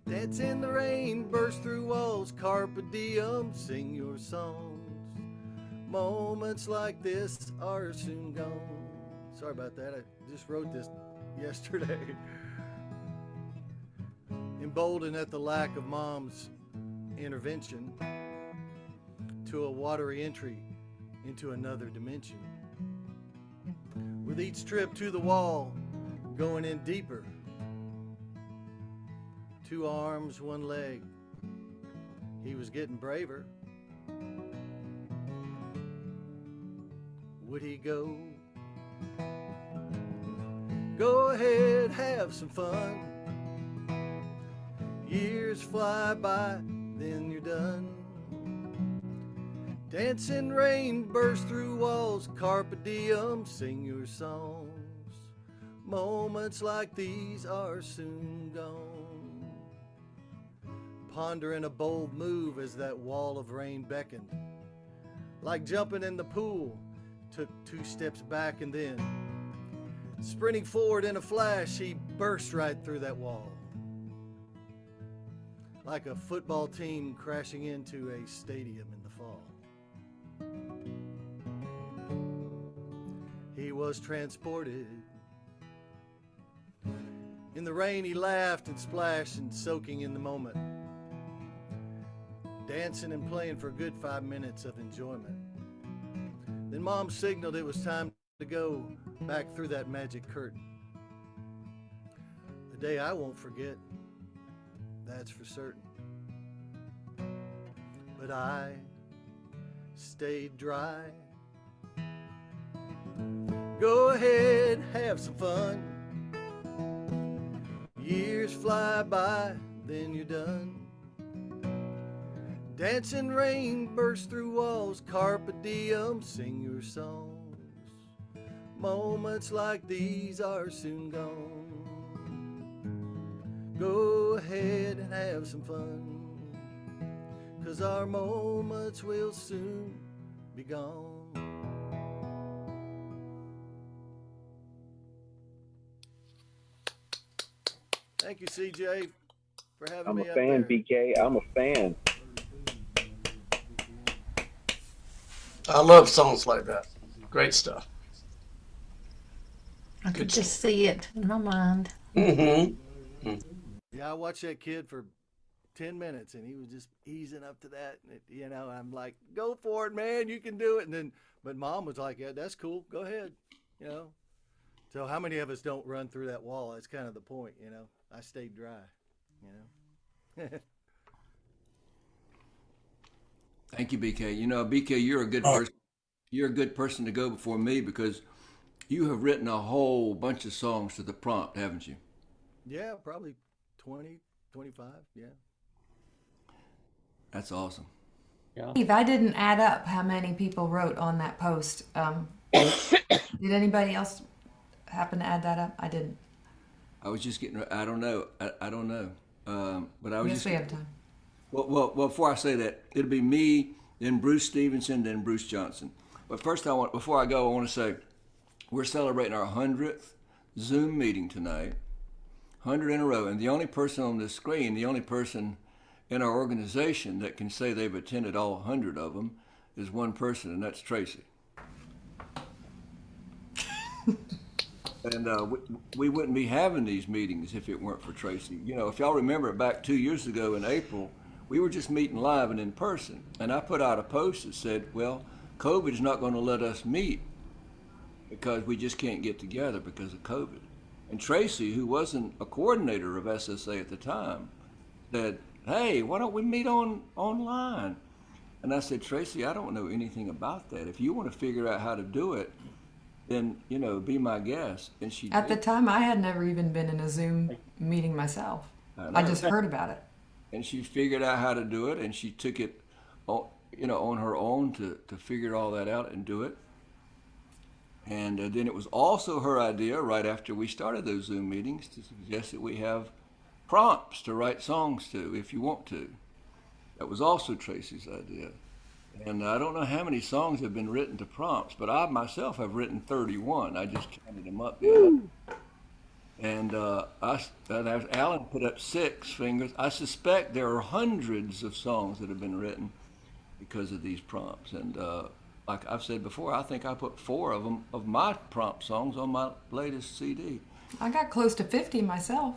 Dance in the rain, burst through walls, carpe diem, sing your songs. Moments like this are soon gone. Sorry about that, I just wrote this yesterday. Emboldened at the lack of Mom's intervention to a watery entry into another dimension. With each trip to the wall, going in deeper. 2 arms, 1 leg. He was getting braver. Would he go? Go ahead, have some fun. Years fly by, then you're done. Dance in rain, burst through walls, carpe diem, sing your songs. Moments like these are soon gone. Pondering a bold move as that wall of rain beckoned. Like jumping in the pool, took 2 steps back and then, sprinting forward in a flash, he burst right through that wall. Like a football team crashing into a stadium in the fall. He was transported. In the rain he laughed and splashed and soaking in the moment. Dancing and playing for a good 5 minutes of enjoyment. Then Mom signaled it was time to go back through that magic curtain. A day I won't forget, that's for certain. But I stayed dry. Go ahead, have some fun. Years fly by, then you're done. Dance in rain, burst through walls, carpe diem, sing your songs. Moments like these are soon gone. Go ahead and have some fun, 'cause our moments will soon be gone. Thank you, CJ, for having I'm me a up fan, there. BK. I'm a fan. I love songs like that. Great stuff. I could just see it in my mind. Mm-hmm. Yeah, I watched that kid for 10 minutes and he was just easing up to that. And it, I'm like, go for it, man. You can do it. And then, but Mom was like, yeah, that's cool. Go ahead. So how many of us don't run through that wall? That's kind of the point, I stayed dry, Thank you, BK. BK, you're a good person. You're a good person to go before me because you have written a whole bunch of songs to the prompt, haven't you? Yeah, probably 20, 25, yeah. That's awesome. Yeah. Steve, I didn't add up how many people wrote on that post. Did anybody else happen to add that up? I didn't. I was just getting. I don't know. I don't know. But I was Yes, just. we have time. Well. Before I say that, it'll be me, then Bruce Stevenson, then Bruce Johnson. But first, before I go, I want to say we're celebrating our 100th Zoom meeting tonight, 100 in a row, and the only person on this screen, the only person in our organization that can say they've attended all 100 of them, is one person, and that's Tracy. And we wouldn't be having these meetings if it weren't for Tracy. If y'all remember back 2 years ago in April, we were just meeting live and in person. And I put out a post that said, well, COVID is not going to let us meet because we just can't get together because of COVID. And Tracy, who wasn't a coordinator of SSA at the time, said, hey, why don't we meet online? And I said, Tracy, I don't know anything about that. If you want to figure out how to do it, then, be my guest. And she At the did. time, I had never even been in a Zoom meeting myself. I just heard about it. and she figured out how to do it, and she took it, on her own to figure all that out and do it. And then it was also her idea, right after we started those Zoom meetings, to suggest that we have prompts to write songs to if you want to. That was also Tracy's idea. And I don't know how many songs have been written to prompts, but I myself have written 31. I just counted them up the other day. And Alan put up 6 fingers. I suspect there are hundreds of songs that have been written because of these prompts. And like I've said before, I think I put 4 of them, of my prompt songs, on my latest CD. I got close to 50 myself.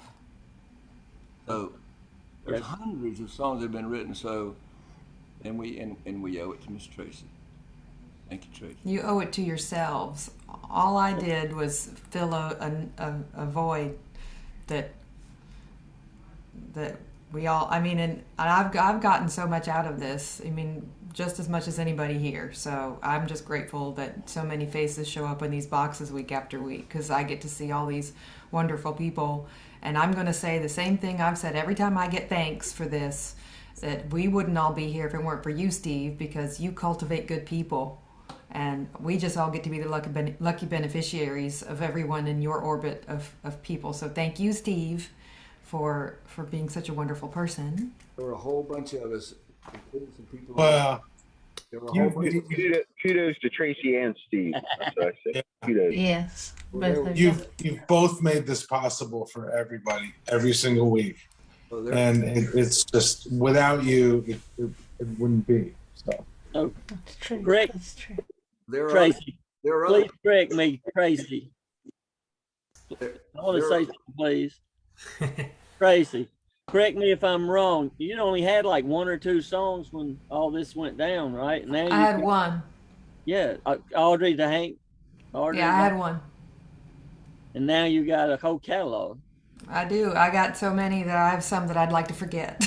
So there's hundreds of songs that have been written. So, and we owe it to Miss Tracy. Thank you, Tracy. You owe it to yourselves. All I did was fill a void that we all. I mean, and I've gotten so much out of this. I mean, just as much as anybody here. So I'm just grateful that so many faces show up in these boxes week after week, because I get to see all these wonderful people. And I'm going to say the same thing I've said every time I get thanks for this, that we wouldn't all be here if it weren't for you, Steve, because you cultivate good people. And we just all get to be the lucky beneficiaries of everyone in your orbit of people. So thank you, Steve, for being such a wonderful person. There were a whole bunch of us, including some people. Well, kudos to Tracy and Steve. That's what I say. Kudos. Yes. You've both made this possible for everybody every single week. And it's just, without you, it wouldn't be. So. Oh, That's true. correct. That's true. Tracy, there are please correct me, Tracy. I want to there say are- something, please. Tracy, correct me if I'm wrong. You only had like 1 or 2 songs when all this went down, right? Now I had one. Yeah, Audrey the Hank. Audrey, Yeah, I had one. And now you got a whole catalog. I do. I got so many that I have some that I'd like to forget.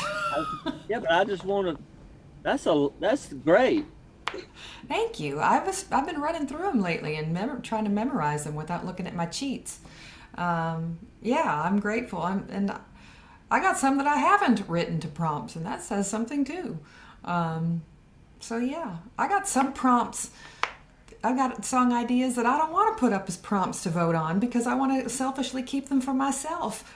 Yeah, but I just want to. That's great. Thank you. I've been running through them lately and trying to memorize them without looking at my cheats. Yeah, I'm grateful. And I got some that I haven't written to prompts, and that says something too. So yeah, I got some prompts. I got song ideas that I don't want to put up as prompts to vote on because I want to selfishly keep them for myself.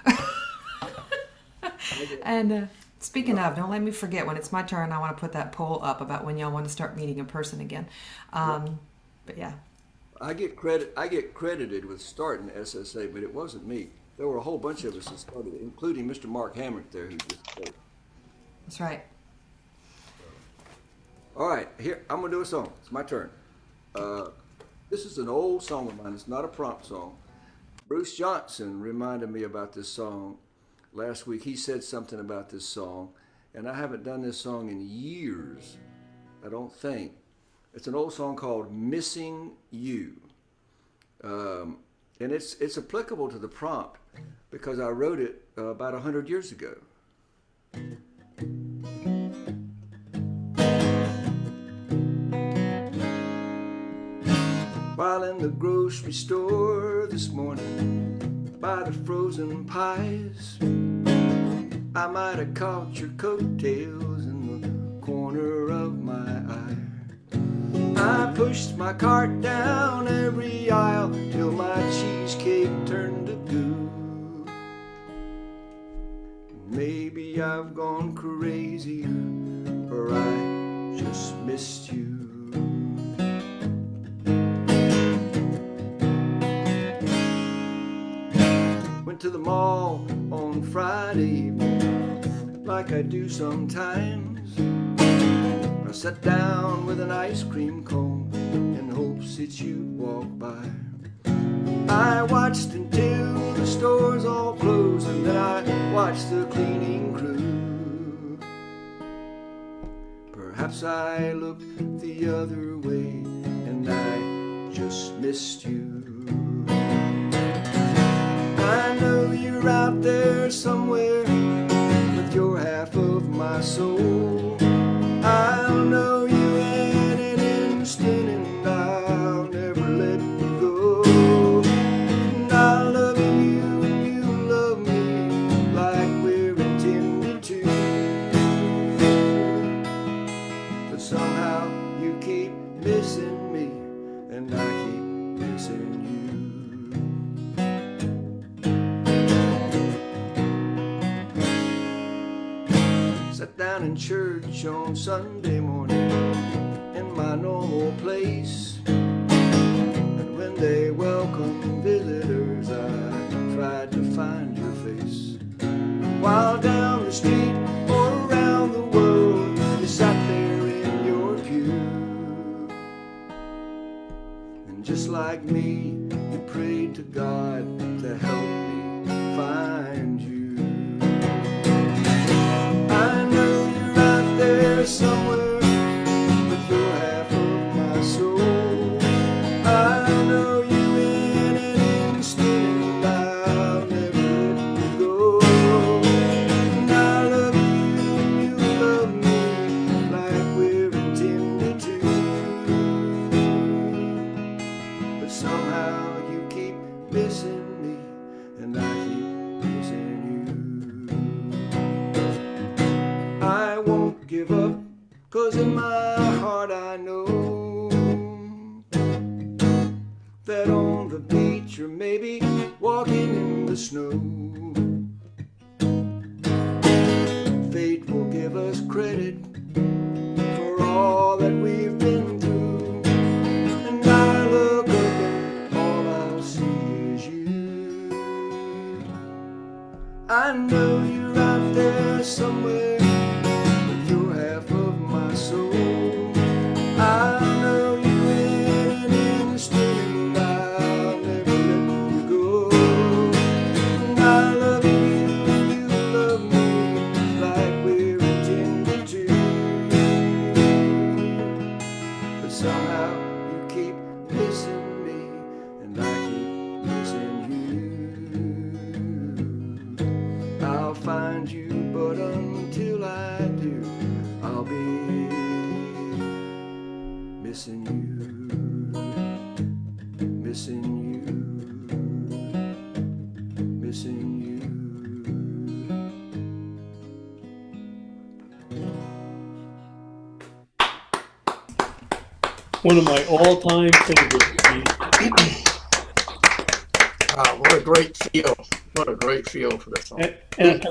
And speaking of, don't let me forget, when it's my turn, I want to put that poll up about when y'all want to start meeting in person again. But yeah. I get credited with starting SSA, but it wasn't me. There were a whole bunch of us that started it, including Mr. Mark Hammett there, who just spoke. That's right. All right, here, I'm gonna do a song. It's my turn. This is an old song of mine. It's not a prompt song. Bruce Johnson reminded me about this song last week. He said something about this song, and I haven't done this song in years, I don't think. It's an old song called Missing You. And it's applicable to the prompt because I wrote it about 100 years ago. While in the grocery store this morning, by the frozen pies, I might have caught your coattails in the corner of my eye. I pushed my cart down every aisle till my cheesecake turned to goo. Maybe I've gone crazy, or I just missed you. Went to the mall on Friday evening, like I do sometimes. I sat down with an ice cream cone in hopes that you'd walk by. I watched until the stores all closed, and then I watched the cleaning crew. Perhaps I looked the other way and I just missed you. I know you're out there somewhere with your half of my soul. I'll know you in an instant, and I'll never let you go. And I'll love you and you love me like we're intended to. somehow you keep missing me, and I keep missing you. Sat down in church on Sunday morning in my normal place, and when they welcome visitors, I tried to find your face. While down the street or around the world, you sat there in your pew, and just like me, you prayed to God to help me find you. I know you're out there somewhere with your half of my soul. I know you in an instant, I'll never let you go. And I love you and you love me like we're intended to. But somehow you keep missing me, and I keep missing you. I won't give up, 'cause in my heart I know that on the beach or maybe walking in the snow, fate will give us credit for all that we've been through. And I look up and all I'll see is you. I know you're out there somewhere with your half of my soul. I know you in an instant, I'll never let you go. And I love you and you love me like we're intended to. But somehow you keep missing me, and I keep missing you. I'll find you, but until I do, I'll be missing you, missing you, missing you. One of my all-time favorites. What a great feel. What a great feel for this song. And I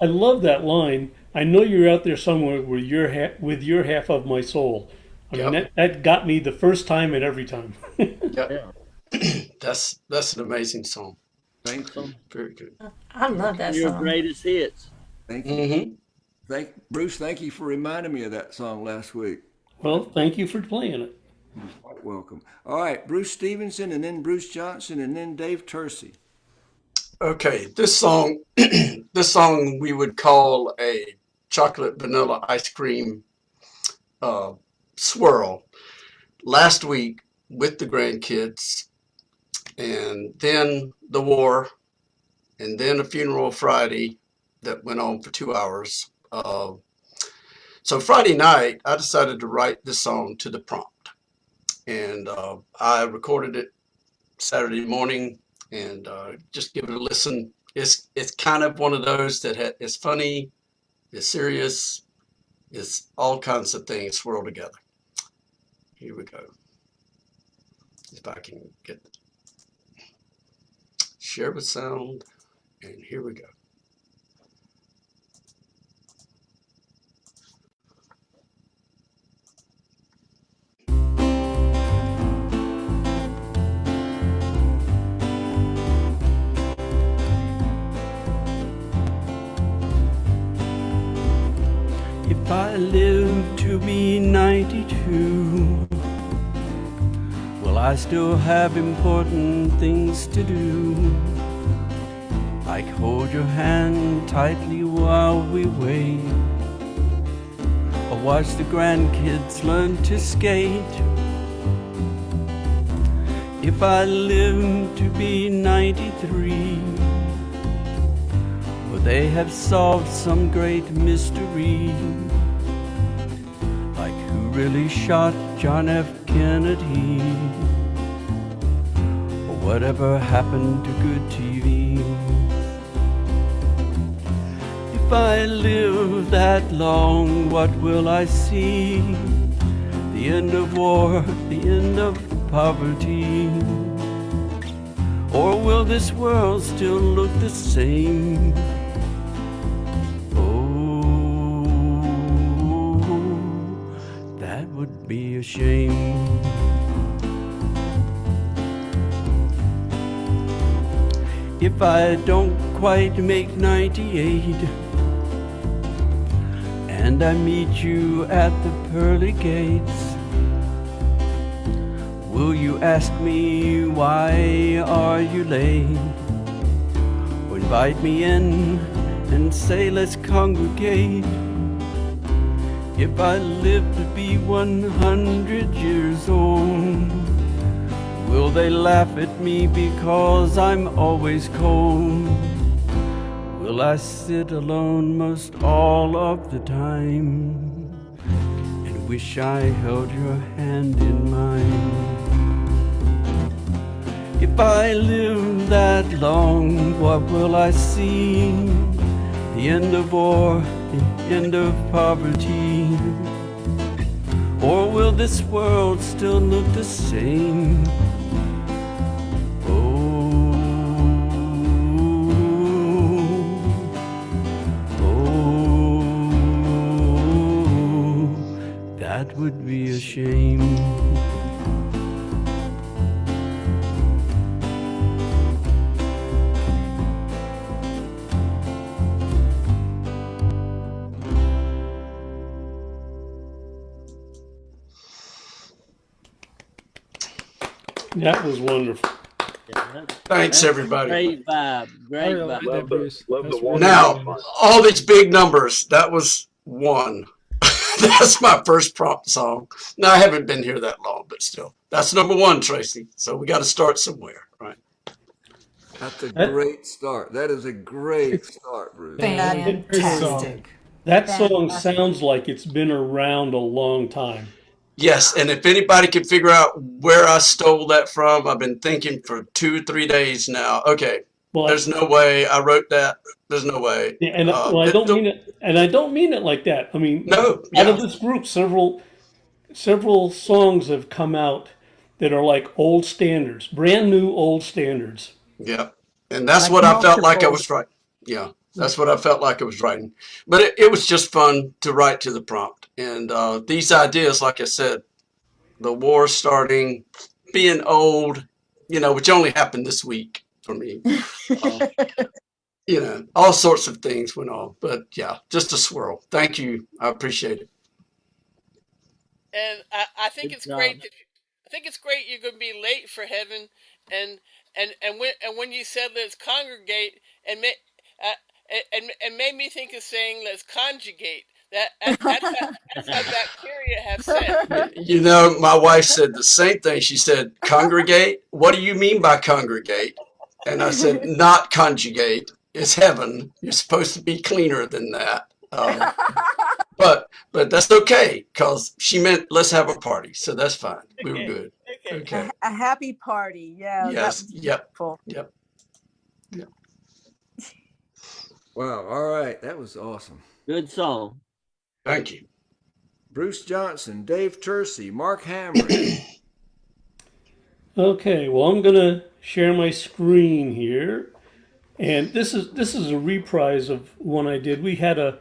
love that line. I know you're out there somewhere with your half of my soul. I mean, that got me the first time and every time. Yep. That's an amazing song. Thank you. Very good. I love that Your song. greatest hits. Thank you. Bruce, thank you for reminding me of that song last week. Well, thank you for playing it. You're quite welcome. All right, Bruce Stevenson, and then Bruce Johnson, and then Dave Tersey. Okay, this song we would call a chocolate vanilla ice cream swirl. Last week with the grandkids, and then the war, and then a funeral Friday that went on for 2 hours. So Friday night, I decided to write this song to the prompt, and I recorded it Saturday morning, and just give it a listen. It's kind of one of those that is funny, is serious, is all kinds of things swirled together. Here we go. If I can get share with sound, and here we go. If I live to be 92, will I still have important things to do? Like hold your hand tightly while we wait, or watch the grandkids learn to skate. If I live to be 93, will they have solved some great mystery? Like who really shot John F. Kennedy? Or whatever happened to good TV? If I live that long, what will I see? end of war, the end of poverty? Or will this world still look the same? Oh, that would be a shame. If I don't quite make 98 and I meet you at the pearly gates, will you ask me why are you late? Or invite me in and say let's congregate? If I live to be 100 years old, will they laugh at me because I'm always cold? Will I sit alone most all of the time and wish I held your hand in mine? If I live that long, what will I see? The end of war, the end of poverty? Or will this world still look the same? That would be a shame. That was wonderful. Thanks, everybody. Great vibe. Great vibe. Love the Now, all these big numbers, that was one. That's my first prompt song. Now, I haven't been here that long, but still. That's number one, Tracy. So we got to start somewhere, right? That's a great start. That is a great start, Bruce. Fantastic. That song sounds like it's been around a long time. Yes, and if anybody can figure out where I stole that from, I've been thinking for 2 or 3 days now. Okay, Well, there's no way I wrote that. There's no way. Yeah, and I don't mean it, and I don't mean it like that. I mean, No, out of this group, several songs have come out that are like old standards, brand new old standards. Yeah, and that's what I felt like I was writing. Yeah, that's what I felt like I was writing. But it was just fun to write to the prompt. And these ideas, like I said, the war starting, being old, which only happened this week for me. All sorts of things went on. But yeah, just a swirl. Thank you. I appreciate it. And I think it's great. I think it's great you're going to be late for heaven, and when you said let's congregate and made me think of saying let's conjugate. That's how bacteria have sex. My wife said the same thing. She said, "Congregate? What do you mean by congregate?" And I said, "Not conjugate. It's heaven. You're supposed to be cleaner than that." But that's okay, because she meant let's have a party, so that's fine. We were good. Okay. A happy party. Yeah. Yes. That was Yep. beautiful. Yep. Wow. All right. That was awesome. Good song. Thank you. Bruce Johnson, Dave Tersey, Mark Hamrick. Okay, well, I'm gonna share my screen here, and this is a reprise of one I did. We had a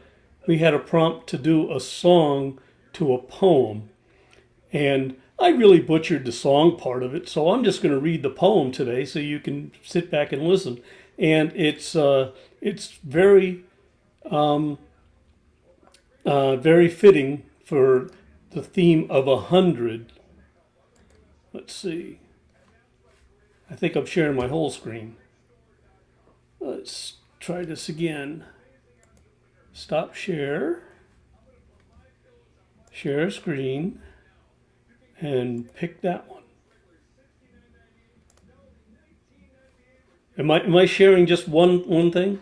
prompt to do a song to a poem, and I really butchered the song part of it, so I'm just going to read the poem today so you can sit back and listen. And it's very very fitting for the theme of 100. Let's see. I think I'm sharing my whole screen. Let's try this again. Stop share. Share screen. And pick that one. Am I sharing just one thing?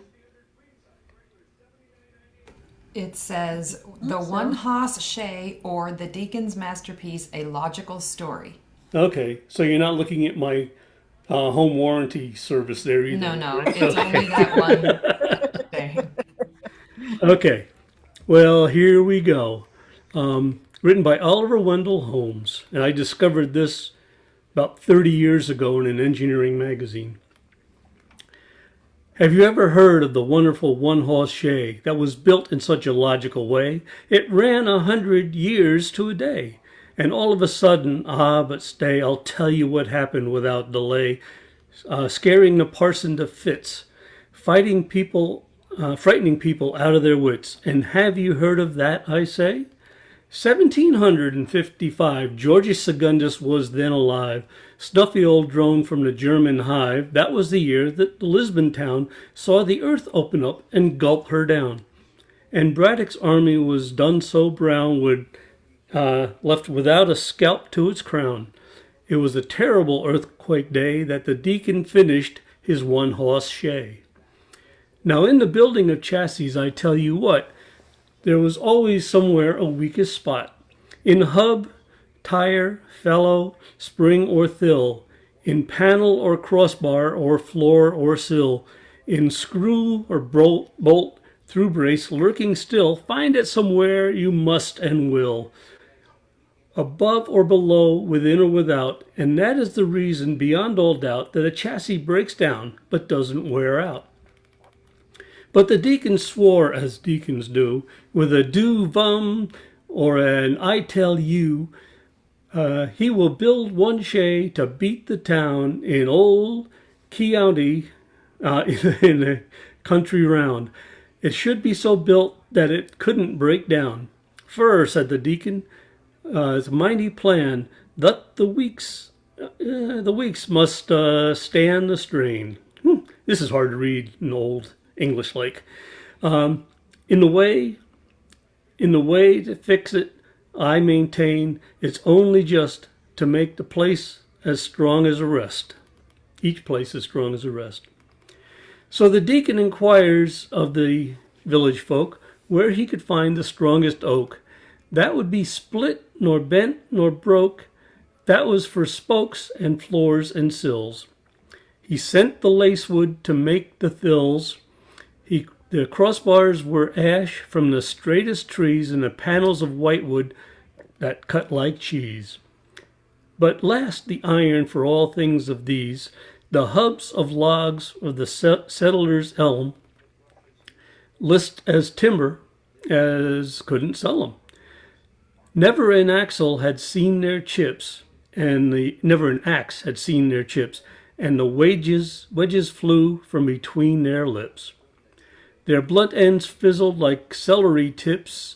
It says the One Hoss Shay or the Deacon's Masterpiece, a logical story. Okay, so you're not looking at my home warranty service there either. No, it's only that one thing. Okay, well, here we go. written by Oliver Wendell Holmes. And I discovered this about 30 years ago in an engineering magazine. Have you ever heard of the wonderful one-horse shay that was built in such a logical way? It ran 100 years to a day. And all of a sudden, but stay, I'll tell you what happened without delay. Scaring the parson to fits, frightening people out of their wits. And have you heard of that, I say? 1755, Georgius Secundus was then alive. Stuffy old drone from the German hive. That was the year that the Lisbon town saw the earth open up and gulp her down. And Braddock's army was done so brown, left without a scalp to its crown. It was a terrible earthquake day that the deacon finished his one-horse shay. Now in the building of chassis, I tell you what, there was always somewhere a weakest spot. In hub, tire, felloe, spring or thill, in panel or crossbar or floor or sill, in screw or bolt, through brace, lurking still, find it somewhere you must and will. Above or below, within or without, and that is the reason beyond all doubt that a chassis breaks down but doesn't wear out. But the deacon swore, as deacons do, with a do-vum or an I tell you, he will build one shay to beat the town in old County in the country round. It should be so built that it couldn't break down. For, said the deacon, it's a mighty plan that the weeks must stand the strain. This is hard to read in old English like. In the way to fix it, I maintain it's only just to make the place as strong as the rest. Each place as strong as the rest. So the deacon inquires of the village folk where he could find the strongest oak. That would be split, nor bent, nor broke. That was for spokes and floors and sills. He sent the lacewood to make the thills. The crossbars were ash from the straightest trees, and the panels of whitewood that cut like cheese. But last the iron for all things of these, the hubs of logs of the settler's elm, list as timber as couldn't sell 'em. Never an axe had seen their chips, and the wedges flew from between their lips. Their blunt ends fizzled like celery tips,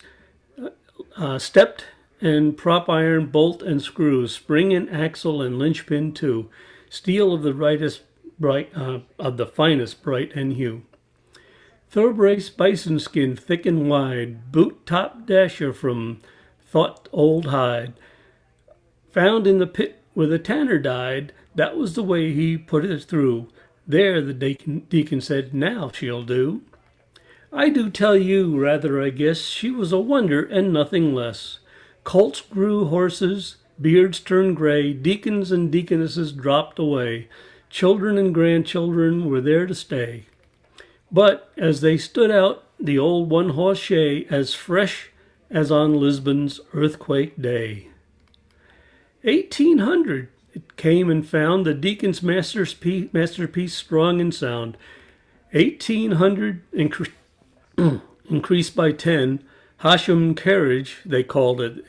stepped and prop iron, bolt and screw, spring and axle and linchpin too, steel of the finest bright and hue. Thoroughbrace bison skin thick and wide, boot top dasher from thought old hide, found in the pit where the tanner died. That was the way he put it through. There the deacon said, now she'll do. I do tell you, rather I guess, she was a wonder and nothing less. Colts grew horses, beards turned gray, deacons and deaconesses dropped away. Children and grandchildren were there to stay. But as they stood out, the old one-horse shay, as fresh as on Lisbon's earthquake day. 1800, it came and found the deacon's masterpiece strong and sound. 1800, increased by 10, Hashem carriage, they called it.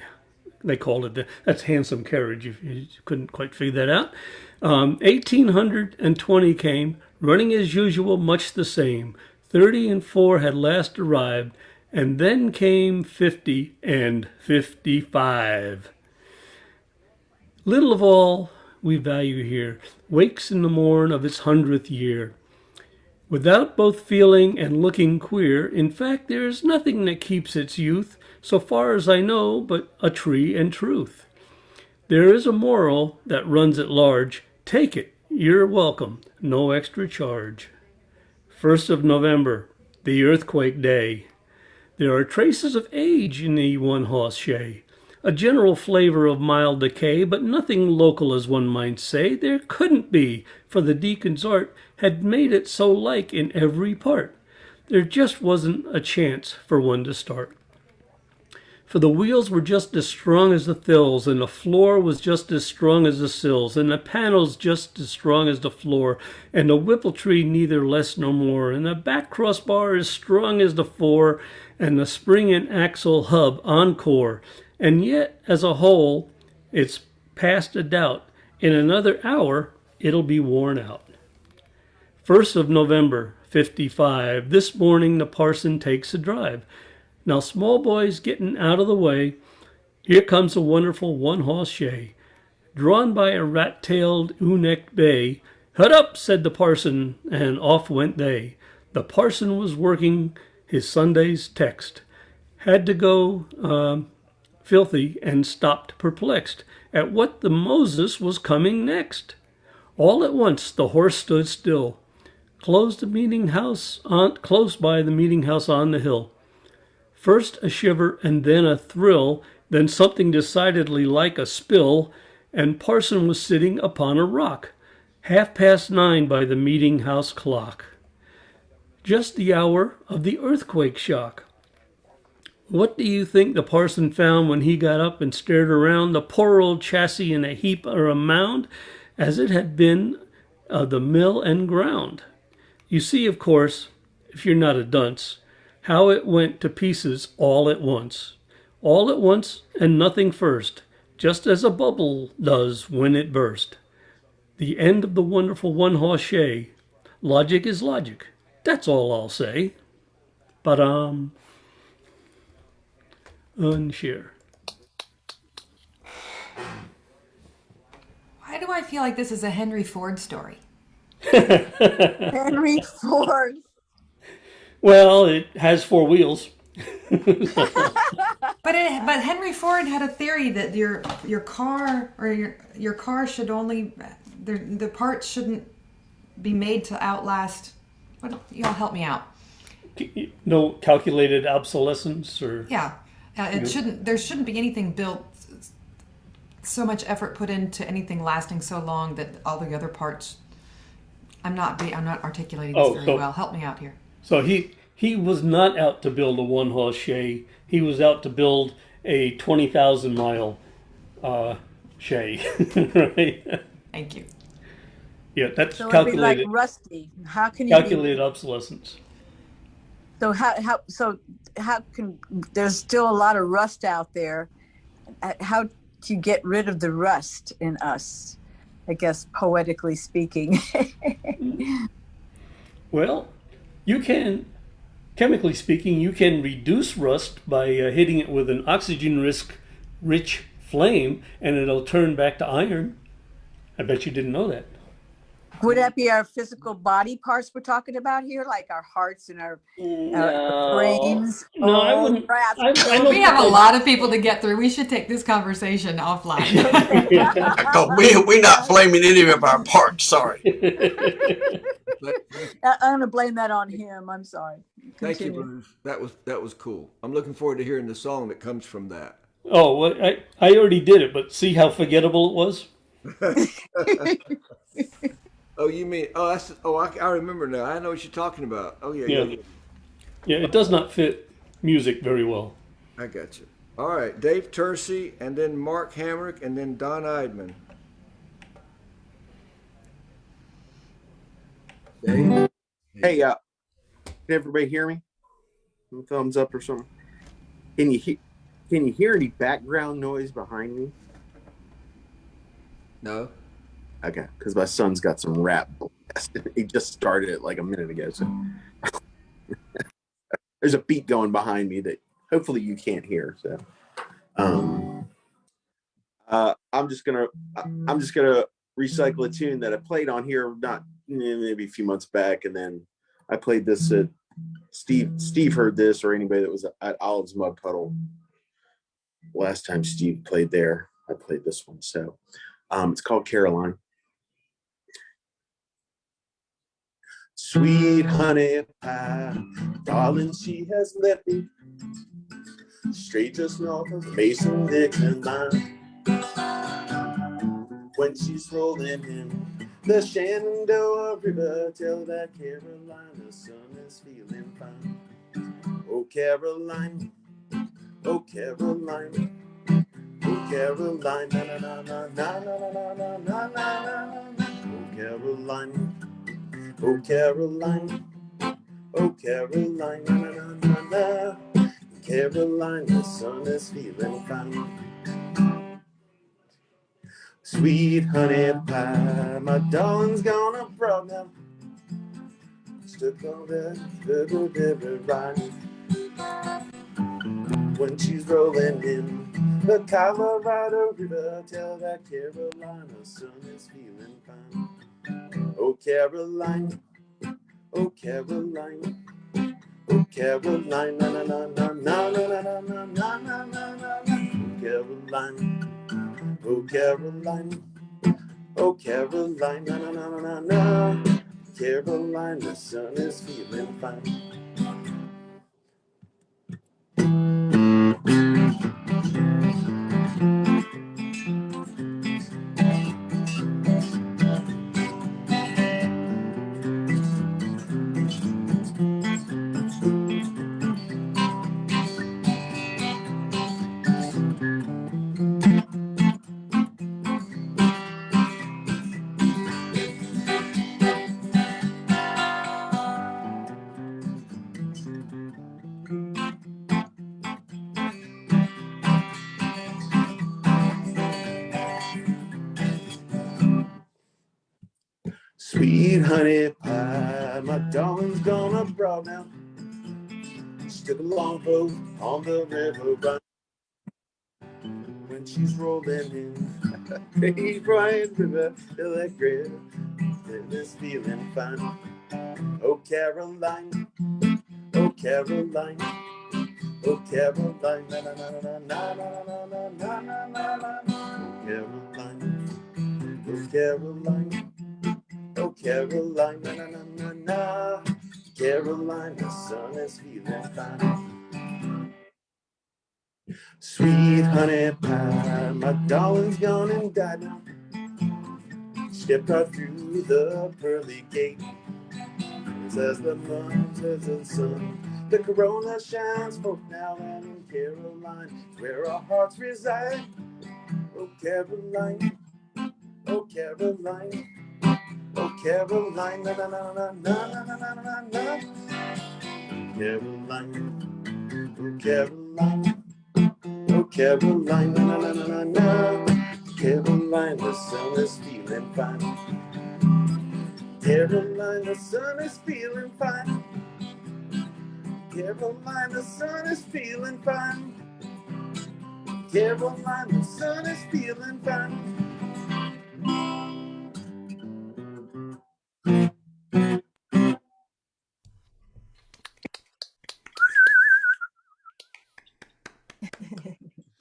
That's handsome carriage, if you couldn't quite figure that out. 1820 came, running as usual, much the same. 30 and 4 had last arrived, and then came 50 and 55. Little of all we value here wakes in the morn of its 100th year. Without both feeling and looking queer, in fact there is nothing that keeps its youth, so far as I know, but a tree and truth. There is a moral that runs at large. Take it, you're welcome, no extra charge. 1st of November, the earthquake day. There are traces of age in the one-horse shay, a general flavor of mild decay, but nothing local as one might say. There couldn't be, for the deacon's art had made it so like in every part. There just wasn't a chance for one to start. For the wheels were just as strong as the thills, and the floor was just as strong as the sills, and the panels just as strong as the floor, and the whippletree neither less nor more, and the back crossbar as strong as the fore, and the spring and axle hub encore. And yet, as a whole, it's past a doubt. In another hour, it'll be worn out. 1st of November, 55. This morning the parson takes a drive. Now, small boys getting out of the way, here comes a wonderful one-horse shay, drawn by a rat-tailed, ewe-necked bay. "Hut up," said the parson, and off went they. The parson was working his Sunday's text, had to go filthy, and stopped perplexed at what the Moses was coming next. All at once the horse stood still, close by the meeting house on the hill. First a shiver and then a thrill, then something decidedly like a spill, and parson was sitting upon a rock, 9:30 by the meeting house clock. Just the hour of the earthquake shock. What do you think the parson found when he got up and stared around? The poor old chassis in a heap or a mound, as it had been of the mill and ground. You see, of course, if you're not a dunce, how it went to pieces all at once. All at once and nothing first, just as a bubble does when it burst. The end of the wonderful one-horse shay. Logic is logic. That's all I'll say. But unshare. Why do I feel like this is a Henry Ford story? Henry Ford. Well, it has 4 wheels. But Henry Ford had a theory that your car or your car should only the parts shouldn't be made to outlast. What, y'all help me out? No calculated obsolescence, or Yeah, it shouldn't. There shouldn't be anything built. So much effort put into anything lasting so long that all the other parts. I'm not articulating this very well. Help me out here. So he was not out to build a one-horse shay. He was out to build a 20,000 mile shay. Right? Thank you. Yeah, that's So calculated. it'd be like rusty. How can you calculated obsolescence? So how can there's still a lot of rust out there? How do you get rid of the rust in us? I guess poetically speaking. Well, you can, chemically speaking, you can reduce rust by hitting it with an oxygen-rich flame, and it'll turn back to iron. I bet you didn't know that. Would that be our physical body parts we're talking about here, like our hearts and our brains? No, I wouldn't. Crap. We have a lot of people to get through. We should take this conversation offline. We're not blaming any of our parts. Sorry. I'm going to blame that on him. I'm sorry. Thank you, Continue. Bruce. That was cool. I'm looking forward to hearing the song that comes from that. Oh, well, I already did it, but see how forgettable it was? Oh, you mean? I remember now. I know what you're talking about. Oh yeah. Yeah, it does not fit music very well. I got you. All right, Dave Tersey, and then Mark Hamrick, and then Don Eidman. Dave? Hey, can everybody hear me? Some thumbs up or something. Can you hear any background noise behind me? No. Okay, because my son's got some rap blast. He just started it like a minute ago. So there's a beat going behind me that hopefully you can't hear. So I'm just gonna recycle a tune that I played on here maybe a few months back, and then I played this at Steve heard this, or anybody that was at Olive's Mud Puddle last time Steve played there. I played this one. So it's called Caroline. Sweet honey pie, darling, she has left me straight just north of Mason Dixon line. When she's rolling in the Shenandoah River, tell that Carolina sun is feeling fine. Oh, Caroline, Oh Caroline, oh Caroline, na na na na na na na na na na na. Oh Caroline, oh Caroline, oh Caroline, na na na na na. Caroline, the sun is feeling fine. Sweet honey pie, my darling's gone abroad now. Stuck on that river ride. When she's rolling in the Colorado River, tell that Caroline the sun is feeling fine. Oh Caroline, oh Caroline, oh Caroline, na na na na na na na na na na na na. Oh Caroline, oh Caroline, oh Caroline, na na na na na na. Caroline, the sun is feeling fine. Sweet honey pie, my darling's gone abroad now. She took a long boat on the river run. When she's rolling in the bright river, feel that grit, this feeling fine. Oh Caroline, oh Caroline, oh Caroline, na na na na na na na na na na na. Oh Caroline, oh Caroline. Oh Caroline, na na na na na. Caroline, the sun is feeling fine. Sweet honey pie, my darling's gone and died now. Stepped right through the pearly gate. As the moon says the sun, the corona shines forth now, and in Caroline, where our hearts reside. Oh Caroline, oh Caroline. Oh Caroline, na na na na na na na na na. Caroline, oh Caroline, oh Caroline, na na na na na. Caroline, the sun is feeling fine. Caroline, the sun is feeling fine. Caroline, the sun is feeling fine. Caroline, the sun is feeling fine.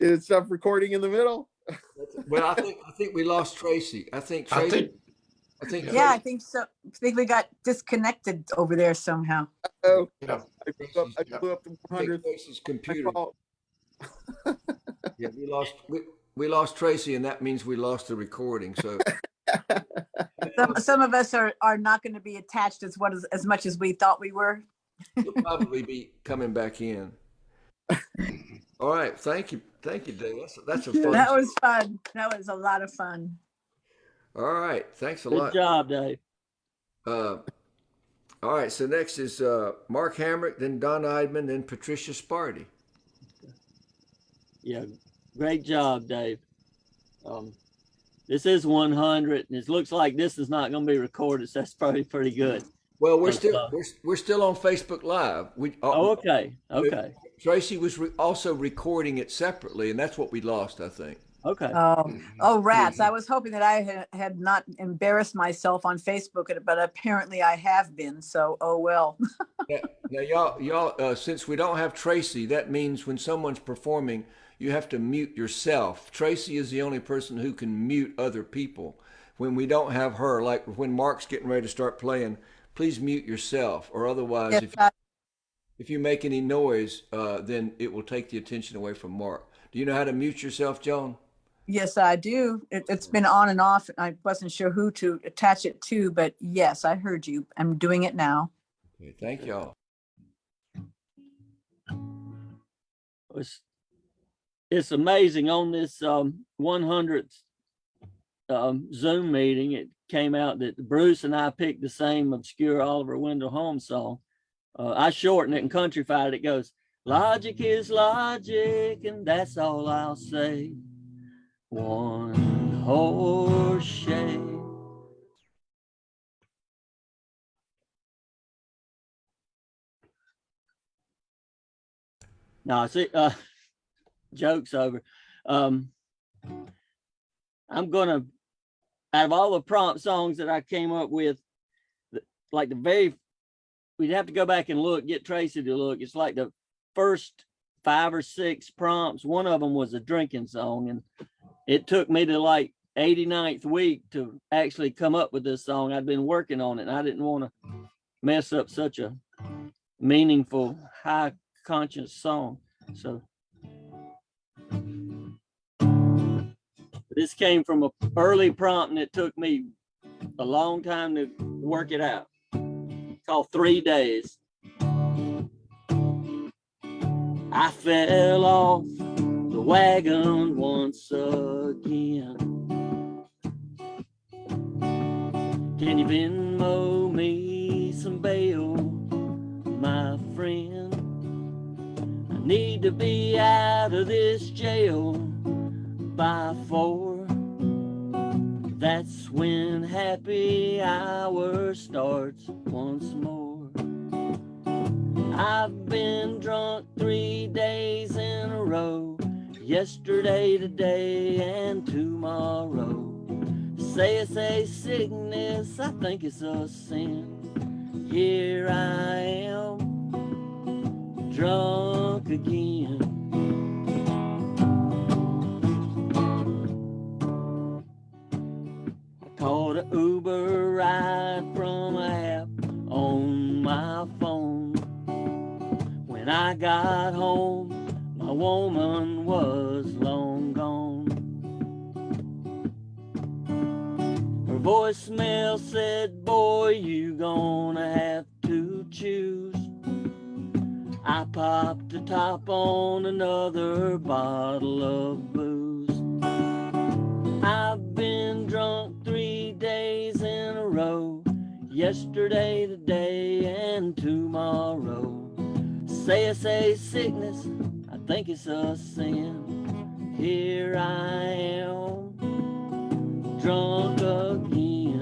Did it stop recording in the middle? Well, I think we lost Tracy. I think Tracy. Yeah, I think so. I think we got disconnected over there somehow. Oh, Yeah. I blew up the 100th. Tracy's computer. Yeah, we lost Tracy, and that means we lost the recording. So Some of us are not going to be attached as much as we thought we were. you'll probably be coming back in. All right, thank you, Dave. That's a fun. That was fun. That was a lot of fun. All right, thanks a Good lot. job, Dave. All right, so next is Mark Hamrick, then Don Eidman, then Patricia Sparty. Yeah, great job, Dave. This is 100, and it looks like this is not going to be recorded, so that's probably pretty good. Well, we're still on Facebook Live. Okay. Tracy was also recording it separately, and that's what we lost, I think. Okay. Oh, rats! I was hoping that I had not embarrassed myself on Facebook, but apparently I have been. So, oh well. Now, y'all, since we don't have Tracy, that means when someone's performing, you have to mute yourself. Tracy is the only person who can mute other people. When we don't have her, like when Mark's getting ready to start playing, please mute yourself, or otherwise, if you make any noise, then it will take the attention away from Mark. Do you know how to mute yourself, Joan? Yes, I do. It's been on and off. I wasn't sure who to attach it to, but yes, I heard you. I'm doing it now. Okay, thank y'all. it's amazing on this 100th Zoom meeting. It came out that Bruce and I picked the same obscure Oliver Wendell Holmes song. I shortened it and countryfied it. It goes, logic is logic, and that's all I'll say. One horse shade. No, see, joke's over. I'm gonna, out of all the prompt songs that I came up with, like we'd have to go back and look, get Tracy to look. It's like the first 5 or 6 prompts. One of them was a drinking song, and it took me to like 89th week to actually come up with this song. I'd been working on it, and I didn't want to mess up such a meaningful, high conscious song. So this came from an early prompt, and it took me a long time to work it out. It's called 3 Days. I fell off the wagon once again. Can you Venmo me some bail, my friend? I need to be out of this jail by 4. That's when happy hour starts once more. I've been drunk 3 days in a row, yesterday, today, and tomorrow. Say sickness, I think it's a sin. Here I am, drunk again. I called an Uber ride from an app on my phone. When I got home, my woman was long gone. Her voicemail said, boy, you gonna have to choose. I popped the top on another bottle of booze. I've been drunk 3 days in a row, yesterday, today, and tomorrow. Say sickness, I think it's a sin. Here I am, drunk again.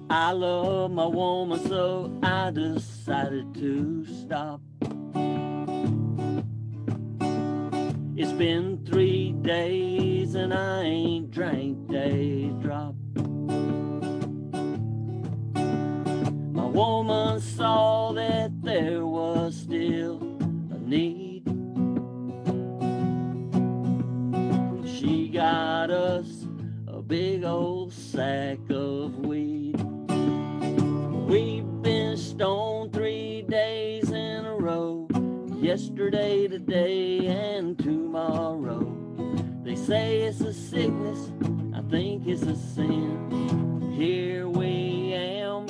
I love my woman, so I decided to stop. It's been 3 days and I ain't drank a drop. My woman saw that there was still a need. She got us a big old sack of weed. We've been stoned 3 days in a row, yesterday, today, and tomorrow. They say it's a sickness, I think it's a sin. Here we am,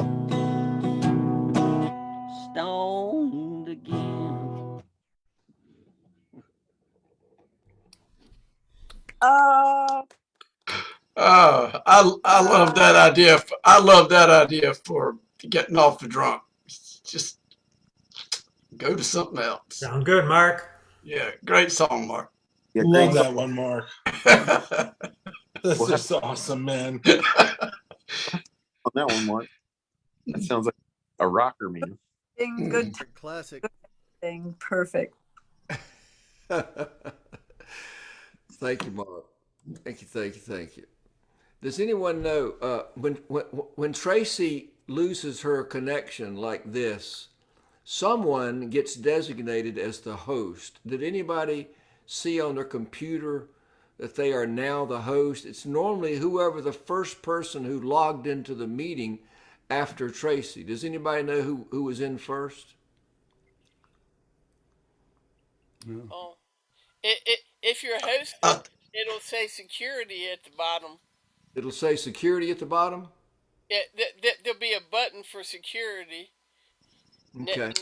stoned again. I love that idea. I love that idea for getting off the drunk. Just go to something else. Sound good, Mark. Yeah, great song, Mark. Yeah, Love great that one, Mark. That's just awesome, man. on that one, Mark. That sounds like a rocker, man. Good Classic. thing. Perfect. Thank you, Mark. Thank you. Does anyone know when Tracy loses her connection like this, someone gets designated as the host? Did anybody see on their computer that they are now the host? It's normally whoever the first person who logged into the meeting after Tracy. Does anybody know who was in first? Oh, if you're hosting, it'll say security at the bottom. It'll say security at the bottom? there'll be a button for security. Okay.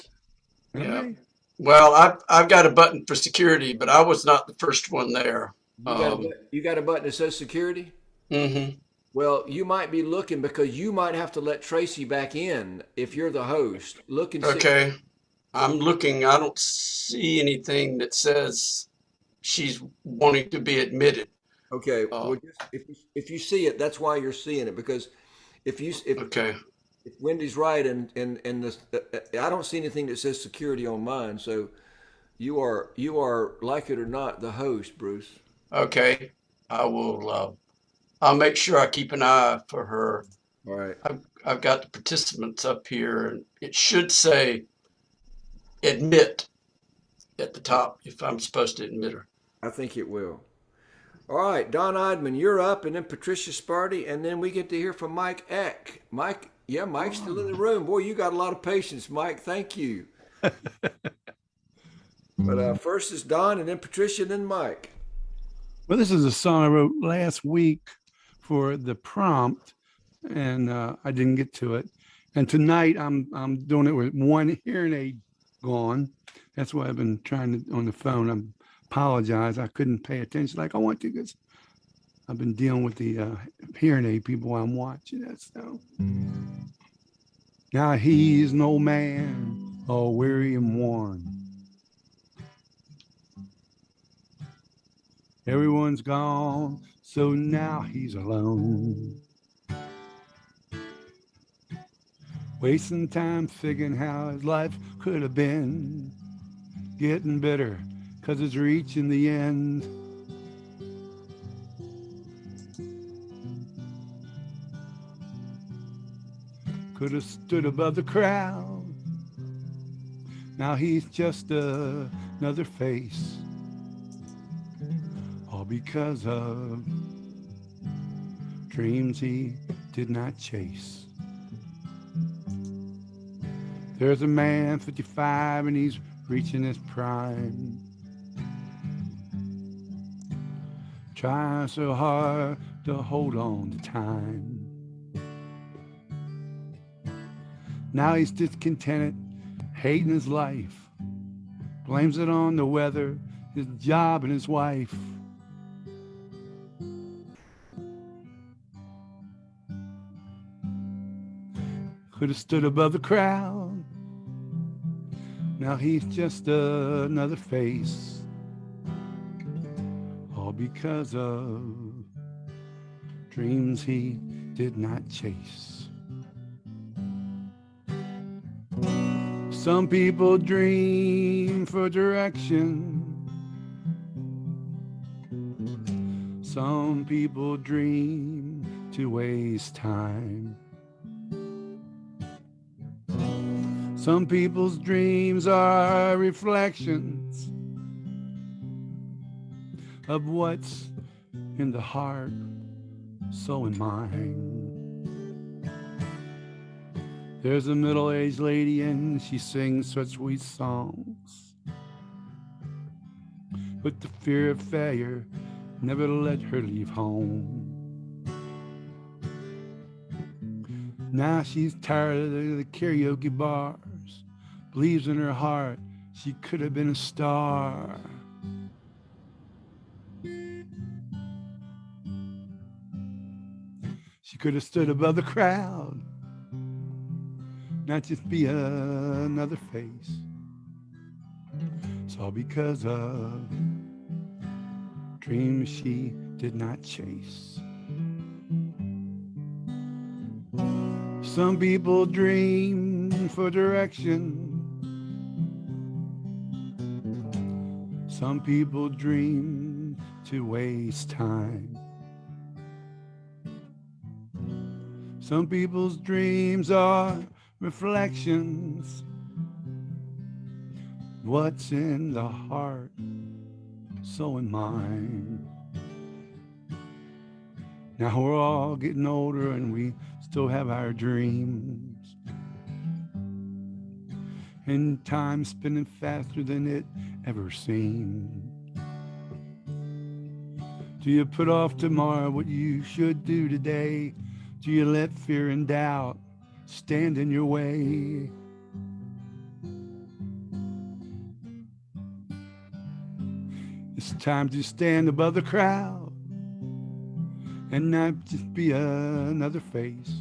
Yeah. Well, I've got a button for security, but I was not the first one there. You got a button that says security? Mm-hmm. Well, you might be looking because you might have to let Tracy back in if you're the host. Look and see. Okay. I'm looking. I don't see anything that says she's wanting to be admitted. Okay. Well, just if you see it, that's why you're seeing it, because if Wendy's right and this, I don't see anything that says security on mine. So you are like it or not the host, Bruce. Okay. I will. I'll make sure I keep an eye for her. All right. I've got the participants up here, and it should say admit at the top if I'm supposed to admit her. I think it will. All right, Don Idman, you're up, and then Patricia Sparty, and then we get to hear from Mike Eck. Mike, yeah, Mike's still in the room. Boy, you got a lot of patience, Mike. Thank you. But first is Don, and then Patricia, and then Mike. Well, this is a song I wrote last week for the prompt, and I didn't get to it. And tonight I'm doing it with one hearing aid gone. That's why I've been trying to on the phone. I apologize. I couldn't pay attention like I want to because I've been dealing with the hearing aid people while I'm watching that. So now he's no man, all weary and worn. Everyone's gone, so now he's alone. Wasting time figuring how his life could have been. Getting bitter, 'cause it's reaching the end. Could have stood above the crowd. Now he's just another face. All because of dreams he did not chase. There's a man 55 and he's reaching his prime. Trying so hard to hold on to time. Now he's discontented, hating his life. Blames it on the weather, his job and his wife. Could have stood above the crowd. Now he's just another face. All because of dreams he did not chase. Some people dream for direction. Some people dream to waste time. Some people's dreams are reflections of what's in the heart, so in mine. There's a middle-aged lady and she sings such sweet songs, but the fear of failure never let her leave home. Now she's tired of the karaoke bars, believes in her heart she could have been a star. She could have stood above the crowd, not just be another face. It's all because of dreams she did not chase. Some people dream for direction. Some people dream to waste time. Some people's dreams are reflections. What's in the heart, so in mine. Now we're all getting older and we still have our dreams. And time's spinning faster than it ever seemed. Do you put off tomorrow what you should do today? Do you let fear and doubt stand in your way? It's time to stand above the crowd and not just be another face.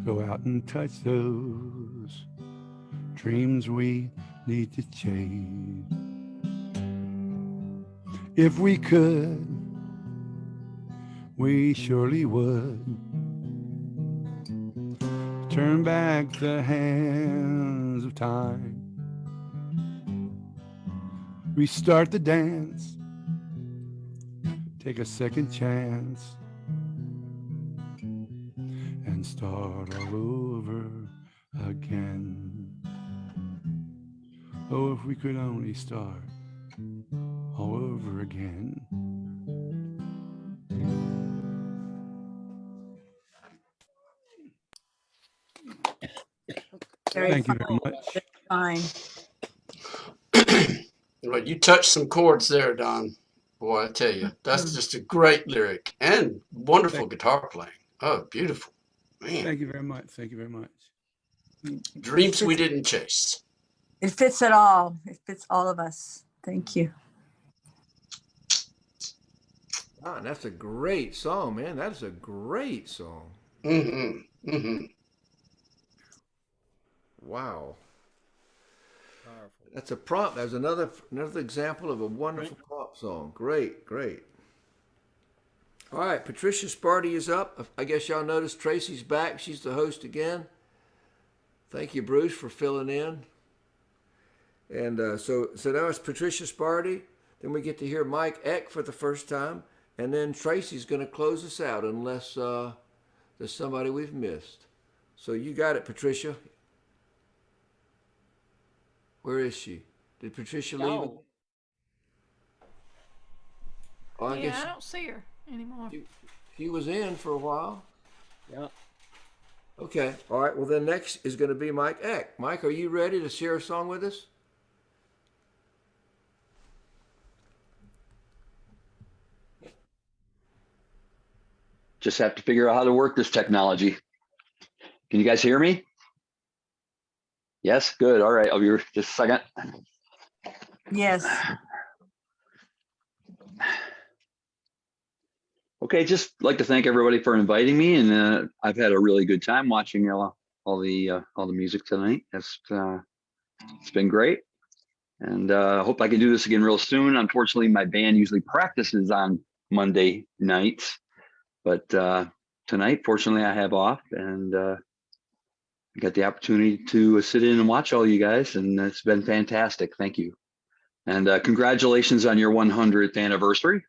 Go out and touch those dreams we need to chase. If we could, we surely would turn back the hands of time, restart the dance, take a second chance, and start all over again. Oh, if we could only start all over again. Very Thank you fine. very much. Fine. Well, you touched some chords there, Don. Boy, I tell you, that's just a great lyric and wonderful guitar playing. Oh, beautiful. Man. Thank you very much. Thank you very much. Dreams we didn't chase. It fits it all. It fits all of us. Thank you. Ah, that's a great song, man. That is a great song. Mm-hmm. Mm-hmm. Wow. That's a prompt. That's another example of a wonderful prompt song. Great, great. All right, Patricia Sparty is up. I guess y'all noticed Tracy's back. She's the host again. Thank you, Bruce, for filling in. And so now it's Patricia Sparty. Then we get to hear Mike Eck for the first time. And then Tracy's going to close us out unless there's somebody we've missed. So you got it, Patricia. Where is she? Did Patricia leave? No. Oh, I Yeah, guess I don't see her anymore. she was in for a while. Yeah. Okay. All right. Well, then next is going to be Mike Eck. Mike, are you ready to share a song with us? Just have to figure out how to work this technology. Can you guys hear me? Yes, good. All right, I'll be just a second. Yes. Okay, just like to thank everybody for inviting me, and I've had a really good time watching all the music tonight. It's been great, and I hope I can do this again real soon. Unfortunately, my band usually practices on Monday nights, but tonight, fortunately, I have off, and I got the opportunity to sit in and watch all you guys, and it's been fantastic. Thank you. And congratulations on your 100th anniversary.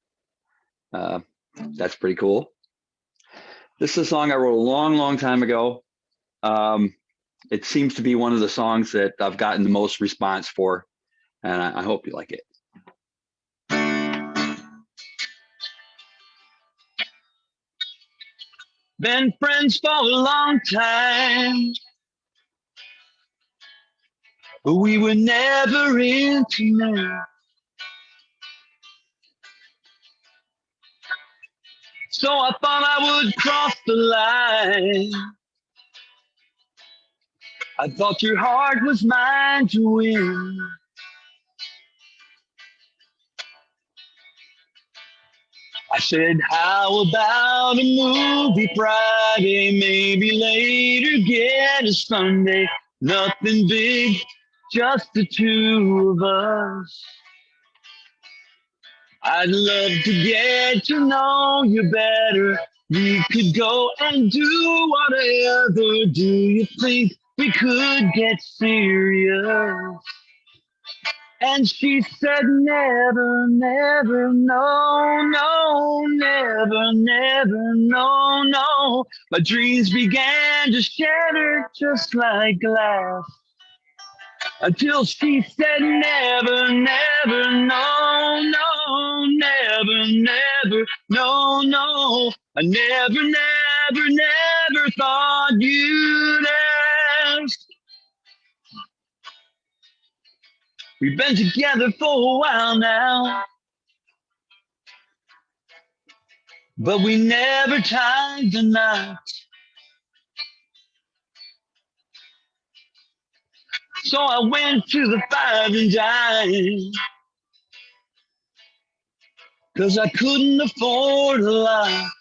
That's pretty cool. This is a song I wrote a long, long time ago. It seems to be one of the songs that I've gotten the most response for, and I hope you like it. Been friends for a long time, but we were never intimate. So I thought I would cross the line. I thought your heart was mine to win. I said, how about a movie Friday, maybe later get a Sunday. Nothing big, just the two of us. I'd love to get to know you better. We could go and do whatever. Do you think we could get serious? And she said, never, never, no, no, never, never, no, no. My dreams began to shatter just like glass. Until she said, never, never, no, no, never, never, no, no. I never, never, never thought you'd ask. We've been together for a while now. but we never tied the knot. So I went to the fire and died, 'cause I couldn't afford a lot.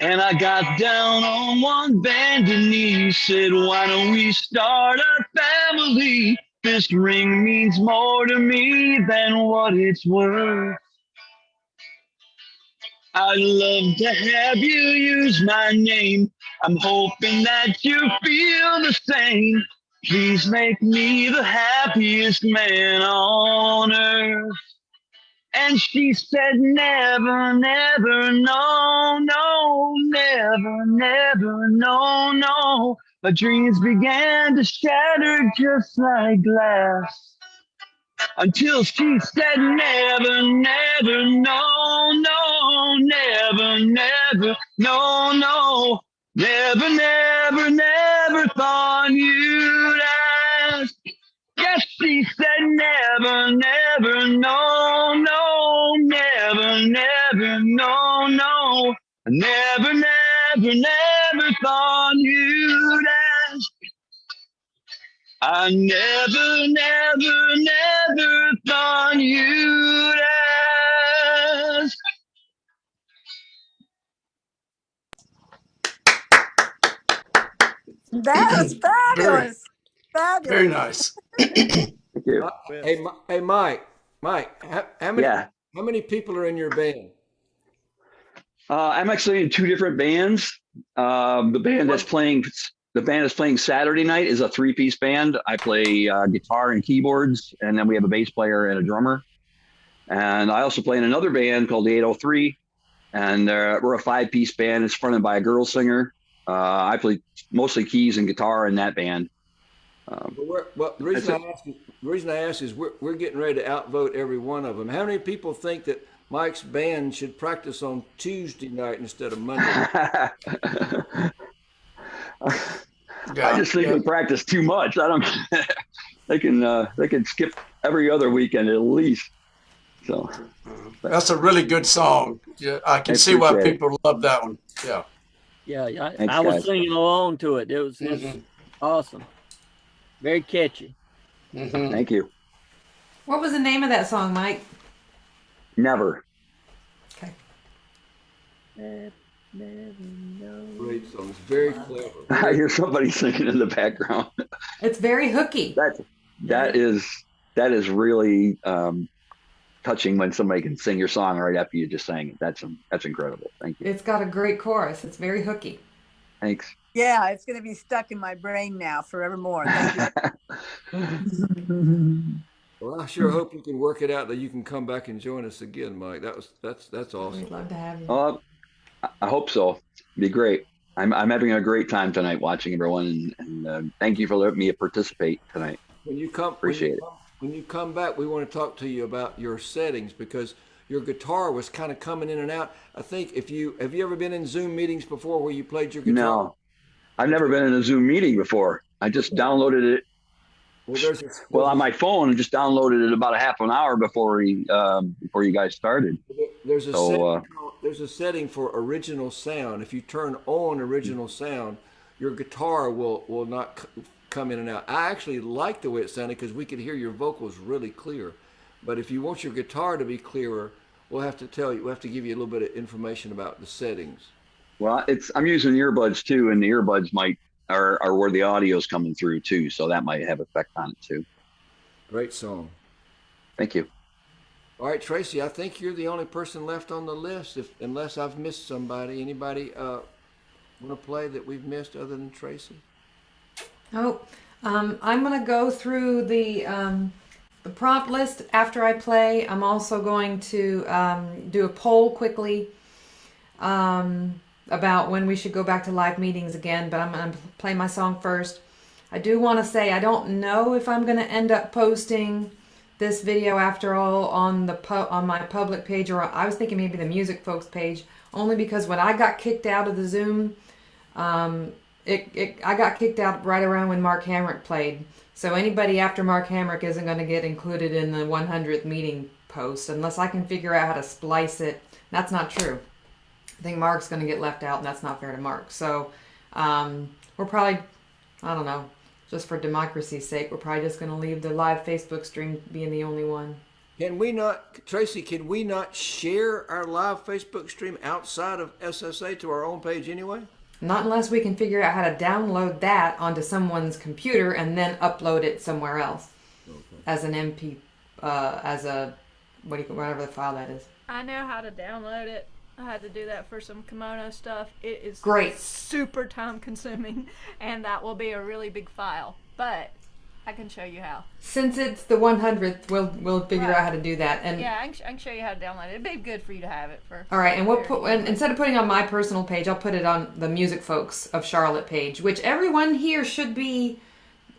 And I got down on one bended knee, said, why don't we start a family? This ring means more to me than what it's worth. I'd love to have you use my name. I'm hoping that you feel the same. Please make me the happiest man on earth. And she said, never, never, no, no, never, never, no, no. My dreams began to shatter just like glass. Until she said, never, never, no, no, never, never, no, no. Never, never, never thought you'd ask. Yes, she said, never, never, no, no, never, never, no, no. Never, never, never thought you'd ask. I never, never, never thought you'd ask. That was fabulous. Fabulous. Very nice. Thank you. Hey, Mike, how many people are in your band? I'm actually in two different bands. The band that's playing Saturday night is a three-piece band. I play guitar and keyboards, and then we have a bass player and a drummer. And I also play in another band called the 803, and we're a five-piece band. It's fronted by a girl singer. I play mostly keys and guitar in that band. The reason I ask is we're getting ready to outvote every one of them. How many people think that Mike's band should practice on Tuesday night instead of Monday? I just think they practice too much. I don't. They can skip every other weekend at least. So that's a really good song. Yeah, I can see why people love that one. Yeah. Yeah, Thanks, I was guys. singing along to it. It was awesome. Very catchy. Thank you. What was the name of that song, Mike? Never. Okay. Great song. It's very clever. I hear somebody singing in the background. It's very hooky. That is really touching when somebody can sing your song right after you just sang it. That's incredible. Thank you. It's got a great chorus. It's very hooky. Thanks. Yeah, it's going to be stuck in my brain now forevermore. Thank you. Well, I sure hope you can work it out that you can come back and join us again, Mike. That's awesome. We'd love to have you. I hope so. It'd be great. I'm having a great time tonight watching everyone, and thank you for letting me participate tonight. When you come, appreciate it. When you come back, we want to talk to you about your settings because your guitar was kind of coming in and out. I think have you ever been in Zoom meetings before where you played your guitar? No, I've never been in a Zoom meeting before. I just downloaded it. Well, on my phone, and just downloaded it about a half an hour before you guys started. There's a setting for original sound. If you turn on original sound, your guitar will not come in and out. I actually like the way it sounded because we could hear your vocals really clear. But if you want your guitar to be clearer, we'll have to give you a little bit of information about the settings. Well, I'm using earbuds too, and the earbuds are where the audio's coming through too, so that might have effect on it too. Great song. Thank you. All right, Tracy, I think you're the only person left on the list, unless I've missed somebody. Anybody want to play that we've missed other than Tracy? Oh, I'm going to go through the prompt list after I play. I'm also going to do a poll quickly about when we should go back to live meetings again, but I'm going to play my song first. I do want to say I don't know if I'm going to end up posting this video after all on my public page, or I was thinking maybe the music folks page, only because when I got kicked out of the Zoom I got kicked out right around when Mark Hamrick played. So anybody after Mark Hamrick isn't going to get included in the 100th meeting post unless I can figure out how to splice it. That's not true. I think Mark's going to get left out, and that's not fair to Mark. So we're probably, I don't know, just for democracy's sake, we're probably just going to leave the live Facebook stream being the only one. Can we not, Tracy, can we not share our live Facebook stream outside of SSA to our own page anyway? Not unless we can figure out how to download that onto someone's computer and then upload it somewhere else as an MP, as a, whatever the file that is. I know how to download it. I had to do that for some kimono stuff. It is great, super time consuming, and that will be a really big file. But I can show you how. Since it's the 100th, we'll figure out how to do that. And yeah, I can show you how to download it. It'd be good for you to have it for. All right, and we'll put, and instead of putting it on my personal page, I'll put it on the Music Folks of Charlotte page, which everyone here should be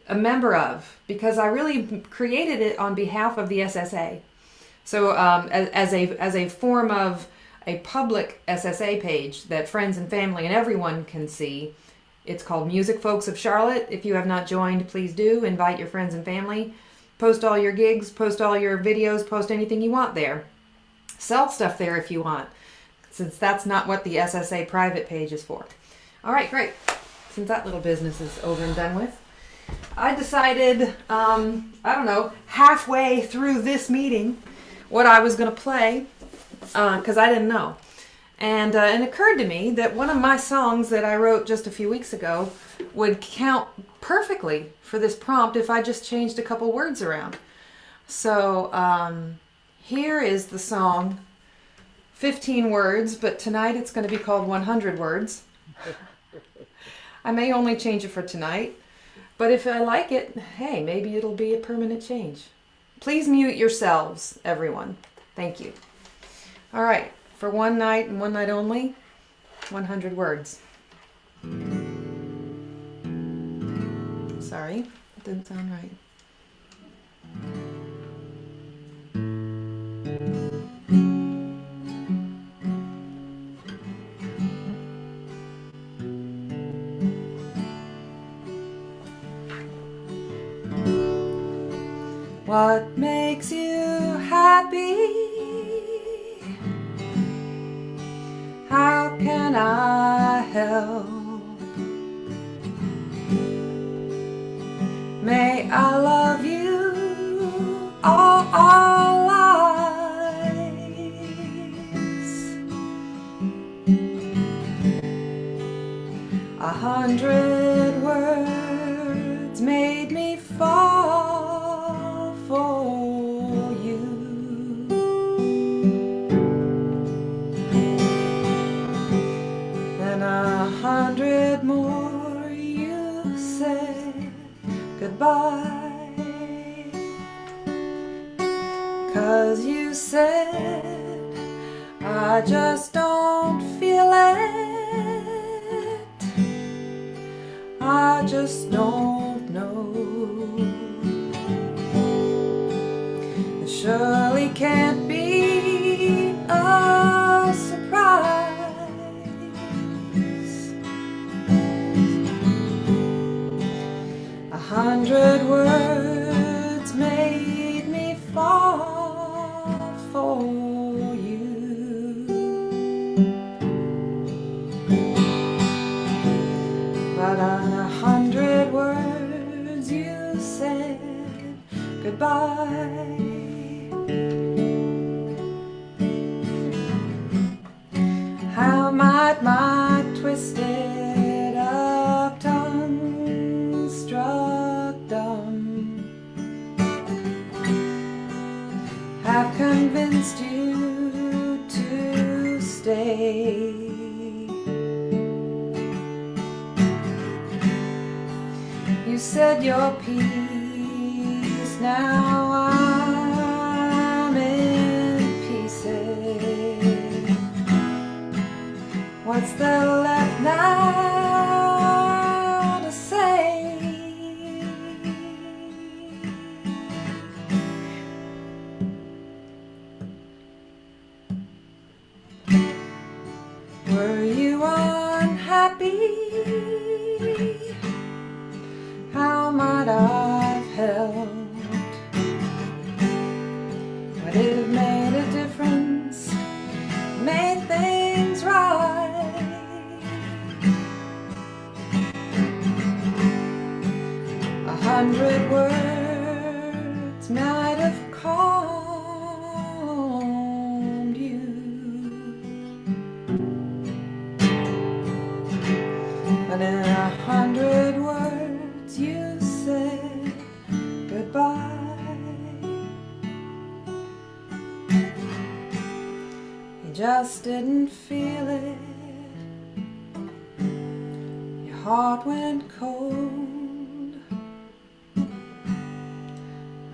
a member of, because I really created it on behalf of the SSA. So as a form of a public SSA page that friends and family and everyone can see. It's called Music Folks of Charlotte. If you have not joined, please do. Invite your friends and family. Post all your gigs, post all your videos, post anything you want there. Sell stuff there if you want, since that's not what the SSA private page is for. All right, great. Since that little business is over and done with, I decided, I don't know, halfway through this meeting, what I was going to play, because I didn't know. And it occurred to me that one of my songs that I wrote just a few weeks ago would count perfectly for this prompt if I just changed a couple words around. So here is the song, 15 words, but tonight it's going to be called 100 words. I may only change it for tonight, but if I like it, hey, maybe it'll be a permanent change. Please mute yourselves, everyone. Thank you. All right. For one night and one night only, 100 words. Sorry, that didn't sound right. What makes you happy? How can I help? May I love you all our lives. 100 words made me fall for you. And 100 more you said goodbye, 'cause you said I just don't feel it, I just don't know. It surely can't be a surprise. 100 words made me fall for you. But on 100 words you said goodbye. How might my twisted up tongue struck dumb have convinced you to stay? You said your piece, now I'm in pieces. What's there left now to say? Were you unhappy? 100 words might have calmed you, but in 100 words you said goodbye. You just didn't feel it. Your heart went cold.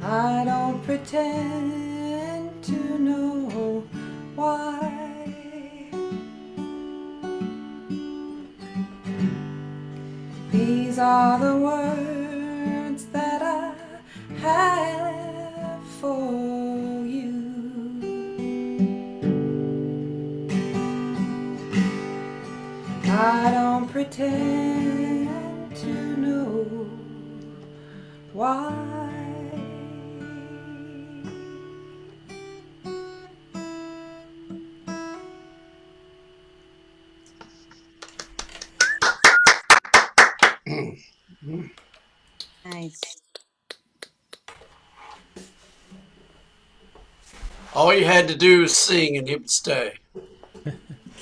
I don't pretend to know why. These are the words that I have for you. I don't pretend to know why. Nice. All you had to do was sing and it would stay.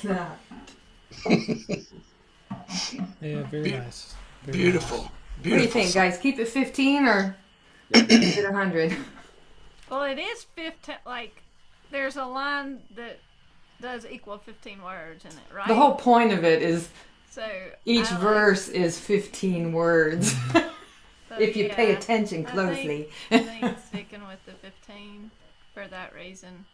Yeah, very nice. Very Beautiful. nice. What do you think, song. guys? Keep it 15 or keep it 100? Well, it is 15. Like, there's a line that does equal 15 words in it, right? The whole point of it is So each I like- verse is 15 words. So, If you pay yeah, attention closely. I think sticking with the 15 for that reason.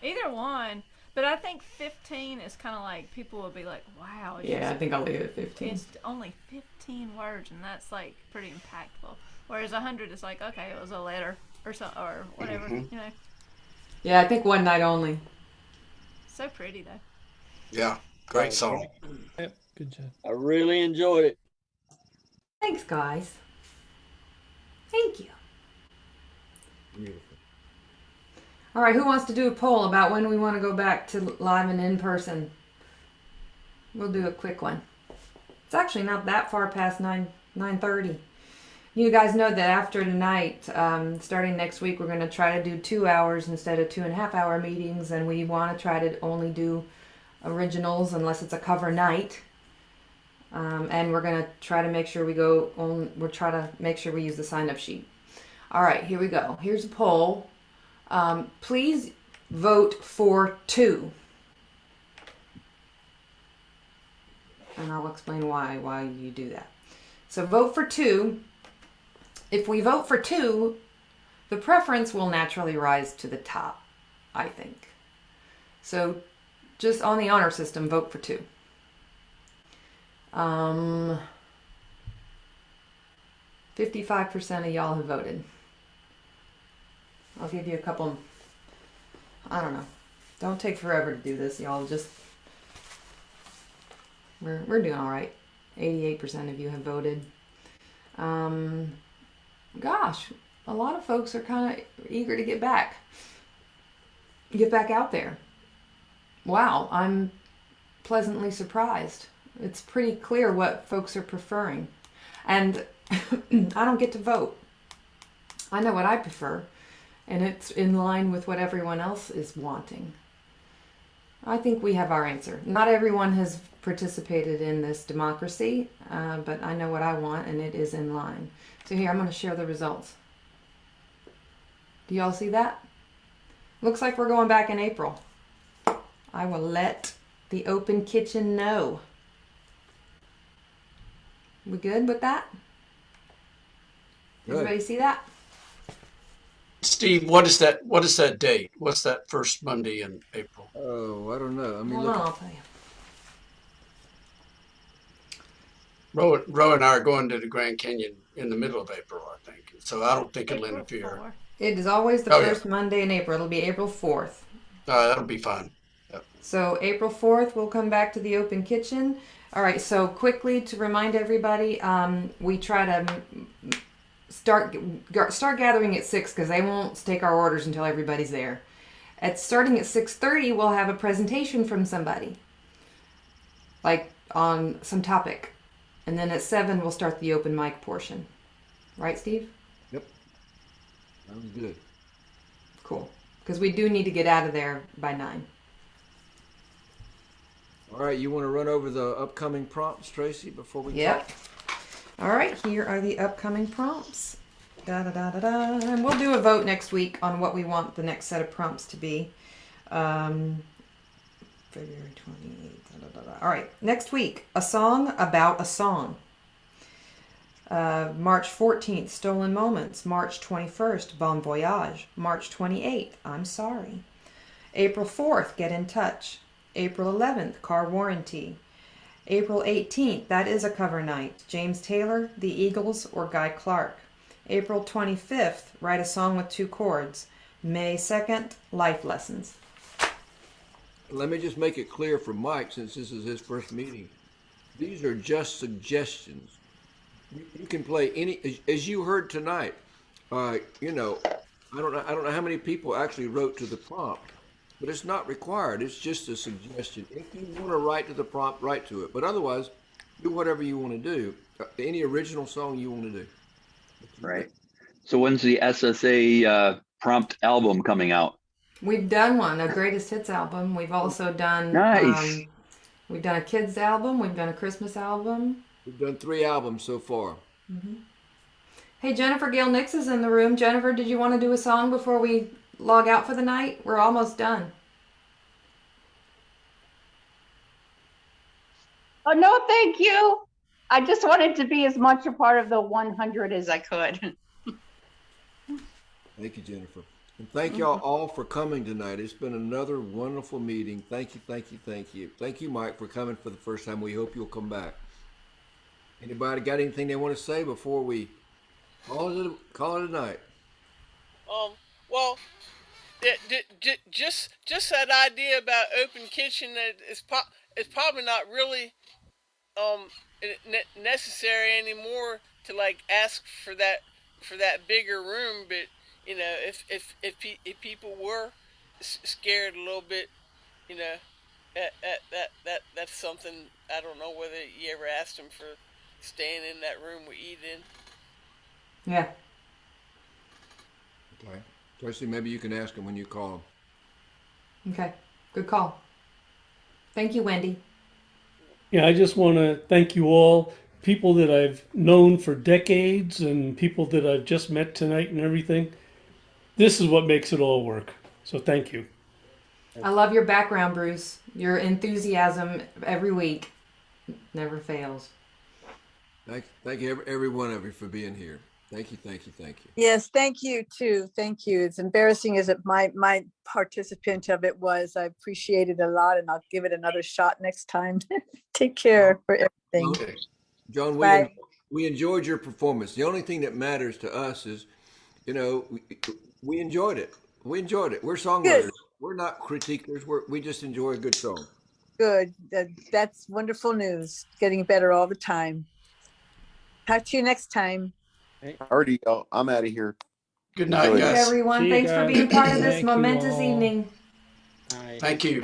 Either one, but I think 15 is kind of like people will be like, "Wow." It's Yeah, just- I think I'll leave it at 15. It's only 15 words, and that's like pretty impactful. Whereas 100 is like, okay, it was a letter or so or whatever, you know. Yeah, I think one night only. So pretty though. Yeah, great song. Yep, good job. I really enjoyed it. Thanks, guys. Thank you. All right, who wants to do a poll about when we want to go back to live and in person? We'll do a quick one. It's actually not that far past 9:30. You guys know that after tonight, starting next week, we're going to try to do 2 hours instead of 2.5 hour meetings, and we want to try to only do originals unless it's a cover night. And we're going to try to make sure we use the sign-up sheet. All right, here we go. Here's a poll. Please vote for 2. And I'll explain why you do that. So vote for 2. If we vote for 2, the preference will naturally rise to the top, I think. So just on the honor system, vote for 2. 55% of y'all have voted. I'll give you a couple, I don't know. Don't take forever to do this, y'all. Just, we're doing all right. 88% of you have voted. Gosh, a lot of folks are kind of eager to get back out there. Wow, I'm pleasantly surprised. It's pretty clear what folks are preferring. And I don't get to vote. I know what I prefer, and it's in line with what everyone else is wanting. I think we have our answer. Not everyone has participated in this democracy, but I know what I want, and it is in line. So here, I'm going to share the results. Do y'all see that? Looks like we're going back in April. I will let the open kitchen know. We good with that? Good. Everybody see that? Steve, what is that date? What's that first Monday in April? Oh, I don't know. I mean, Hold look. on, I'll tell you. Ro and I are going to the Grand Canyon in the middle of April, I think. So I don't think it'll interfere. It is always the Oh, yeah. first Monday in April. It'll be April 4th. That'll be fine. Yep. So April 4th, we'll come back to the open kitchen. All right, so quickly to remind everybody, we try to start gathering at 6 because they won't take our orders until everybody's there. Starting at 6:30, we'll have a presentation from somebody, like on some topic. And then at 7, we'll start the open mic portion. Right, Steve? Yep. Sounds good. Cool. Because we do need to get out of there by 9. All right, you want to run over the upcoming prompts, Tracy, before we Yep. All right, here are the upcoming prompts. Da da da da da. And we'll do a vote next week on what we want the next set of prompts to be. February 28th. Da, da, da, da. All right, next week, a song about a song. March 14th, Stolen Moments. March 21st, Bon Voyage. March 28th, I'm Sorry. April 4th, Get in Touch. April 11th, Car Warranty. April 18th, That Is a Cover Night. James Taylor, The Eagles, or Guy Clark. April 25th, Write a Song with 2 Chords. May 2nd, Life Lessons. Let me just make it clear for Mike, since this is his first meeting. These are just suggestions. You can play any, as you heard tonight. You know, I don't know how many people actually wrote to the prompt, but it's not required. It's just a suggestion. If you want to write to the prompt, write to it. But otherwise, do whatever you want to do. Any original song you want to do. Right. So when's the SSA prompt album coming out? We've done one, a greatest hits album. We've also done Nice. We've done a kids album. We've done a Christmas album. We've done 3 albums so far. Mm-hmm. Hey, Jennifer Gail Nix is in the room. Jennifer, did you want to do a song before we log out for the night? We're almost done. Oh, no, thank you. I just wanted to be as much a part of the 100 as I could. Thank you, Jennifer. And thank y'all all for coming tonight. It's been another wonderful meeting. Thank you, thank you, thank you. Thank you, Mike, for coming for the first time. We hope you'll come back. Anybody got anything they want to say before we call it a night? Well, just that idea about open kitchen, that it's probably not really necessary anymore to like ask for that bigger room. But you know, if people were scared a little bit, you know, that's something. I don't know whether you ever asked them for staying in that room we eat in. Yeah. Okay. Tracy, maybe you can ask them when you call them. Okay. Good call. Thank you, Wendy. Yeah, I just want to thank you all, people that I've known for decades and people that I've just met tonight and everything. This is what makes it all work. So thank you. I love your background, Bruce. Your enthusiasm every week never fails. Thank you, every one of you, for being here. Thank you, thank you, thank you. Yes, thank you too. Thank you. It's embarrassing as my participant of it was. I appreciate it a lot, and I'll give it another shot next time. Take care for everything. Okay. John, Bye. we enjoyed your performance. The only thing that matters to us is, you know, we enjoyed it. We enjoyed it. We're songwriters. Good. We're not critiquers. We just enjoy a good song. Good. That's wonderful news. Getting better all the time. Talk to you next time. Alrighty, y'all. I'm out of here. Good night, Thank you, guys. everyone. See you Thanks for guys. being part of this Thank you momentous all. evening. Bye. Thank you.